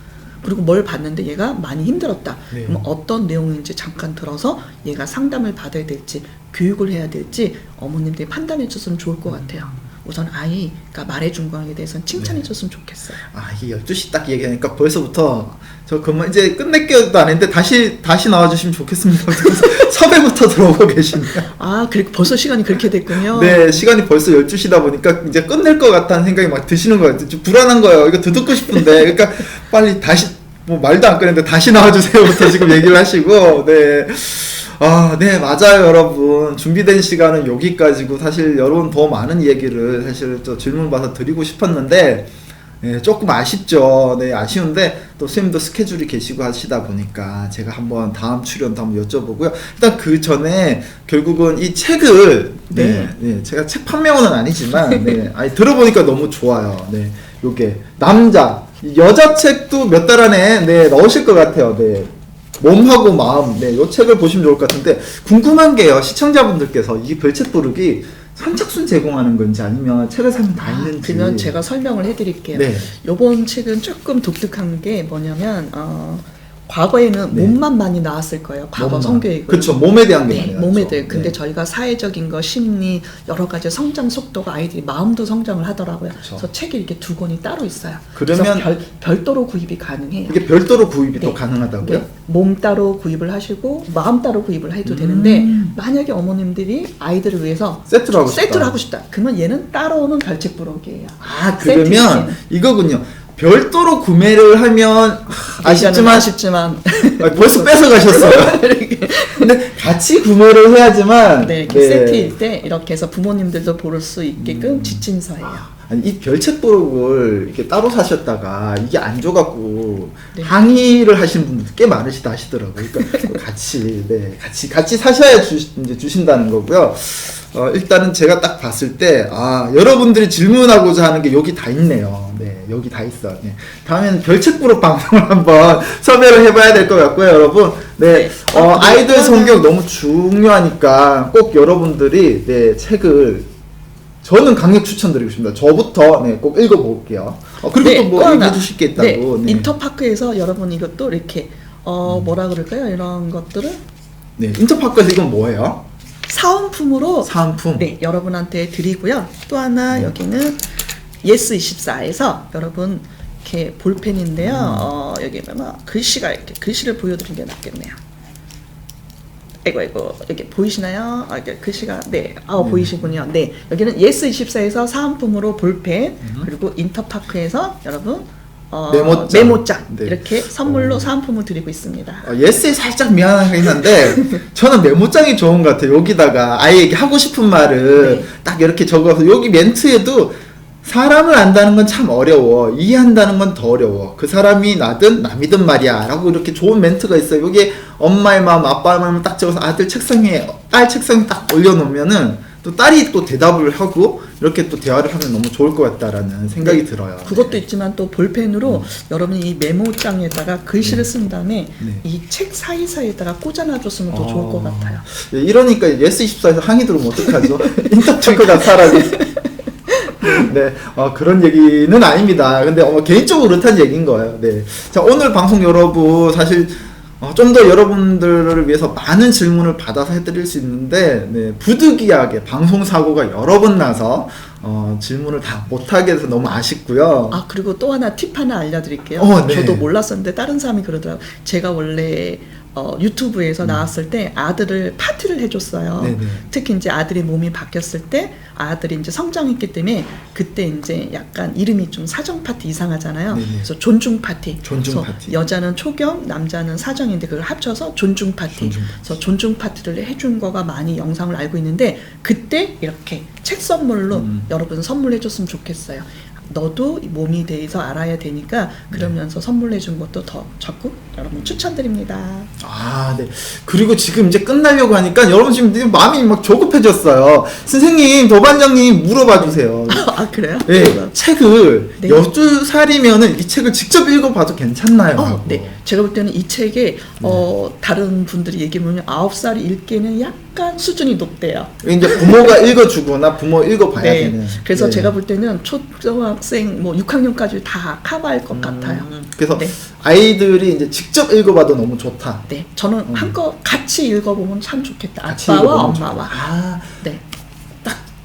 그리고 뭘 봤는데 얘가 많이 힘들었다. 네. 그럼 어떤 내용인지 잠깐 들어서 얘가 상담을 받아야 될지 교육을 해야 될지 어머님들이 판단해 줬으면 좋을 것 같아요. 우선 아이가 말해준 거에 대해서는 칭찬해 줬으면 좋겠어요. 아, 이게 12시 딱 얘기하니까 벌써부터 저 그만 이제 끝낼 게도 아닌데 다시 나와주시면 좋겠습니다. 그래서 섭외부터 들어오고 계시네요. 아, 그리고 벌써 시간이 그렇게 됐군요. 네, 시간이 벌써 12시다 보니까 이제 끝낼 것 같다는 생각이 막 드시는 것 같아요. 좀 불안한 거예요. 이거 더 듣고 싶은데. 그러니까 빨리 다시, 뭐 말도 안 꺼냈는데 다시 나와주세요부터 지금 얘기를 하시고, 네. 아, 네, 맞아요, 여러분. 준비된 시간은 여기까지고, 사실 여러분 더 많은 얘기를 사실 저 질문 봐서 드리고 싶었는데, 네, 조금 아쉽죠. 네, 아쉬운데, 또 선생님도 스케줄이 계시고 하시다 보니까 제가 한번 다음 출연도 한번 여쭤보고요. 일단 그 전에 결국은 이 책을, 네, 제가 책 판매원은 아니지만, 네, 아니, 들어보니까 너무 좋아요. 네, 요게, 남자, 여자 책도 몇 달 안에, 네, 넣으실 것 같아요. 네. 몸하고 마음, 네, 이 책을 보시면 좋을 것 같은데, 궁금한 게요, 시청자분들께서 이 별책 부르기 선착순 제공하는 건지 아니면 책을 사면 다 있는지. 그러면 제가 설명을 해드릴게요. 네. 요번 책은 조금 독특한 게 뭐냐면, 과거에는 네. 몸만 많이 나왔을 거예요. 과거 성교육은. 그렇죠. 몸에 대한 게 네, 많이 몸에 나왔죠. 대해. 근데 네. 저희가 사회적인 거, 심리, 여러 가지 성장 속도가 아이들이 마음도 성장을 하더라고요. 그쵸. 그래서 책이 이렇게 두 권이 따로 있어요. 그러면 그래서 별도로 구입이 가능해요. 이게 별도로 구입이 네. 또 가능하다고요? 네, 몸 따로 구입을 하시고 마음 따로 구입을 해도 되는데 만약에 어머님들이 아이들을 위해서 세트로 하고 싶다. 세트로 하고 싶다. 그러면 얘는 따로오는 별책 부록이에요. 아, 세트 그러면 있기는. 이거군요. 별도로 구매를 하면 아쉽지만 벌써 뺏어가셨어요. 근데 같이 구매를 해야지만 네, 이렇게 세트일 때 이렇게 해서 부모님들도 볼 수 있게끔 지침서예요. 아니, 이 별책 부록을 이렇게 따로 사셨다가 이게 안 줘갖고 네. 항의를 하시는 분들 꽤 많으시다 하시더라고요. 그러니까 같이 같이 사셔야 이제 주신다는 거고요. 일단은 제가 딱 봤을 때, 여러분들이 질문하고자 하는 게 여기 다 있네요. 네, 여기 다 있어요. 네. 다음에는 별책 부록 방송을 한번 섭외를 해봐야 될 것 같고요, 여러분. 네, 아이들 성격 너무 중요하니까 꼭 여러분들이, 네, 책을 저는 강력 추천드리고 싶습니다. 저부터, 네, 꼭 읽어볼게요. 그리고 네, 또 뭐 얘기해 주실 게 있다고. 네, 네. 인터파크에서 여러분 이것도 이렇게 뭐라 그럴까요? 이런 것들을 네, 인터파크에서 이건 뭐예요? 사은품으로 사은품. 네, 여러분한테 드리고요. 또 하나 여기는 예스24에서 여러분 이렇게 볼펜인데요. 여기 보면 글씨가 이렇게 글씨를 보여드리는 게 낫겠네요. 아이고 여기 보이시나요? 이게 글씨가 보이시군요. 네, 여기는 예스24에서 사은품으로 볼펜 그리고 인터파크에서 여러분 메모장 네. 이렇게 선물로 사은품을 드리고 있습니다. 예스에 살짝 미안하긴 한데 저는 메모장이 좋은 것 같아요. 여기다가 아이에게 하고 싶은 말을 네. 딱 이렇게 적어서 여기 멘트에도 사람을 안다는 건 참 어려워. 이해한다는 건 더 어려워. 그 사람이 나든 남이든 말이야. 라고 이렇게 좋은 멘트가 있어요. 여기에 엄마의 마음, 아빠의 마음을 딱 적어서 딸 책상에 딱 올려놓으면은 또 딸이 또 대답을 하고 이렇게 또 대화를 하면 너무 좋을 것 같다라는 생각이 들어요. 그것도 있지만 또 볼펜으로 여러분이 이 메모장에다가 글씨를 쓴 다음에 네. 이 책 사이사이에다가 꽂아놔줬으면 더 좋을 것 같아요. 예, 이러니까 예스24에서 항의 들으면 어떡하죠? 인터파크가 사라지. 네, 그런 얘기는 아닙니다. 근데 개인적으로 그렇다는 얘기인 거예요. 네. 자, 오늘 방송 여러분, 사실, 좀 더 여러분들을 위해서 많은 질문을 받아서 해드릴 수 있는데, 네, 부득이하게 방송사고가 여러 번 나서, 질문을 다 못하게 돼서 너무 아쉽고요. 그리고 또 하나 팁 하나 알려드릴게요. 네. 저도 몰랐었는데 다른 사람이 그러더라고요. 제가 원래 유튜브에서 나왔을 때 아들을 파티를 해줬어요. 네네. 특히 이제 아들의 몸이 바뀌었을 때 아들이 이제 성장했기 때문에 그때 이제 약간 이름이 좀 사정 파티 이상하잖아요. 네네. 그래서 존중 파티. 존중 그래서 파티. 여자는 초경, 남자는 사정인데 그걸 합쳐서 존중 파티. 존중 파티. 그래서 존중 파티를 해준 거가 많이 영상을 알고 있는데 그때 이렇게 책 선물로 여러분 선물해줬으면 좋겠어요. 너도 이 몸에 대해서 알아야 되니까 그러면서 선물해 준 것도 더 적극 여러분 추천드립니다. 아, 네. 그리고 지금 이제 끝나려고 하니까 여러분 지금 마음이 막 조급해졌어요. 선생님, 도반장님 물어봐 주세요. 아 그래요? 네, 책을 네. 12살이면은 이 책을 직접 읽어봐도 괜찮나요? 네. 제가 볼 때는 이 책에 다른 분들이 얘기하면 9살이 읽기에는 약간 수준이 높대요. 이제 부모가 읽어주거나 부모 읽어봐야 네. 되는. 그래서 네. 제가 볼 때는 초등학생 뭐 6학년까지 다 커버할 것 같아요. 그래서 네. 아이들이 이제 직접 읽어봐도 너무 좋다. 네. 저는 한껏 같이 읽어보면 참 좋겠다. 같이 아빠와 읽어보면 엄마와. 좋다. 아, 네.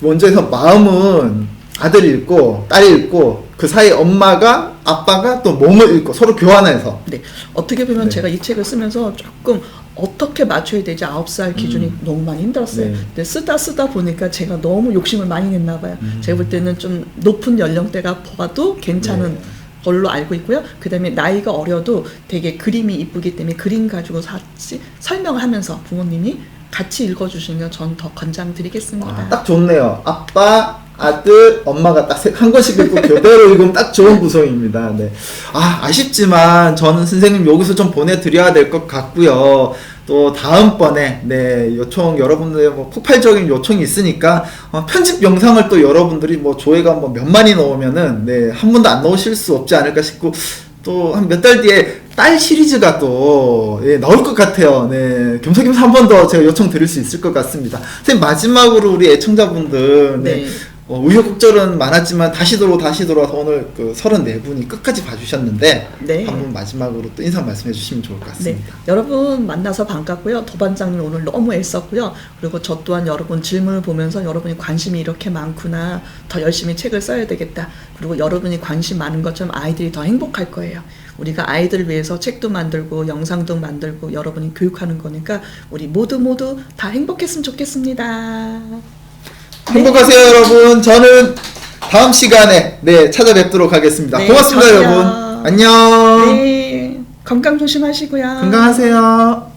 먼저 해서 마음은 아들이 읽고 딸이 읽고 그 사이 엄마가 아빠가 또 몸을 읽고 서로 교환해서. 네. 어떻게 보면 네. 제가 이 책을 쓰면서 조금 어떻게 맞춰야 되지 9살 기준이 너무 많이 힘들었어요. 네. 근데 쓰다 보니까 제가 너무 욕심을 많이 냈나 봐요. 제가 볼 때는 좀 높은 연령대가 봐도 괜찮은 네. 걸로 알고 있고요. 그 다음에 나이가 어려도 되게 그림이 이쁘기 때문에 그림 가지고 같이 설명을 하면서 부모님이 같이 읽어주시는 건 전 더 권장드리겠습니다. 아, 딱 좋네요. 아빠, 아들, 엄마가 딱 한 권씩 읽고 교대로 읽으면 딱 좋은 구성입니다. 네. 아, 아쉽지만 저는 선생님 여기서 좀 보내드려야 될 것 같고요. 또 다음번에 네 요청 여러분들의 뭐 폭발적인 요청이 있으니까 편집 영상을 또 여러분들이 뭐 조회가 뭐 몇만이 넘으면은 네 한 번도 안 넣으실 수 없지 않을까 싶고 또 한 몇 달 뒤에 딸 시리즈가 또 예, 나올 것 같아요. 네 겸사겸사 한 번 더 제가 요청 드릴 수 있을 것 같습니다. 선생님 마지막으로 우리 애청자분들 네. 네. 우여곡절은 많았지만 다시 돌아와서 오늘 그 34분이 끝까지 봐주셨는데 네. 한번 마지막으로 또 인사 말씀해 주시면 좋을 것 네, 같습니다. 여러분 만나서 반갑고요. 도반장님 오늘 너무 애썼고요. 그리고 저 또한 여러분 질문을 보면서 여러분이 관심이 이렇게 많구나. 더 열심히 책을 써야 되겠다. 그리고 여러분이 관심 많은 것처럼 아이들이 더 행복할 거예요. 우리가 아이들을 위해서 책도 만들고 영상도 만들고 여러분이 교육하는 거니까 우리 모두 다 행복했으면 좋겠습니다. 행복하세요 여러분. 저는 다음 시간에 네 찾아뵙도록 하겠습니다. 네, 고맙습니다 저도요. 여러분. 안녕. 네, 건강 조심하시고요. 건강하세요.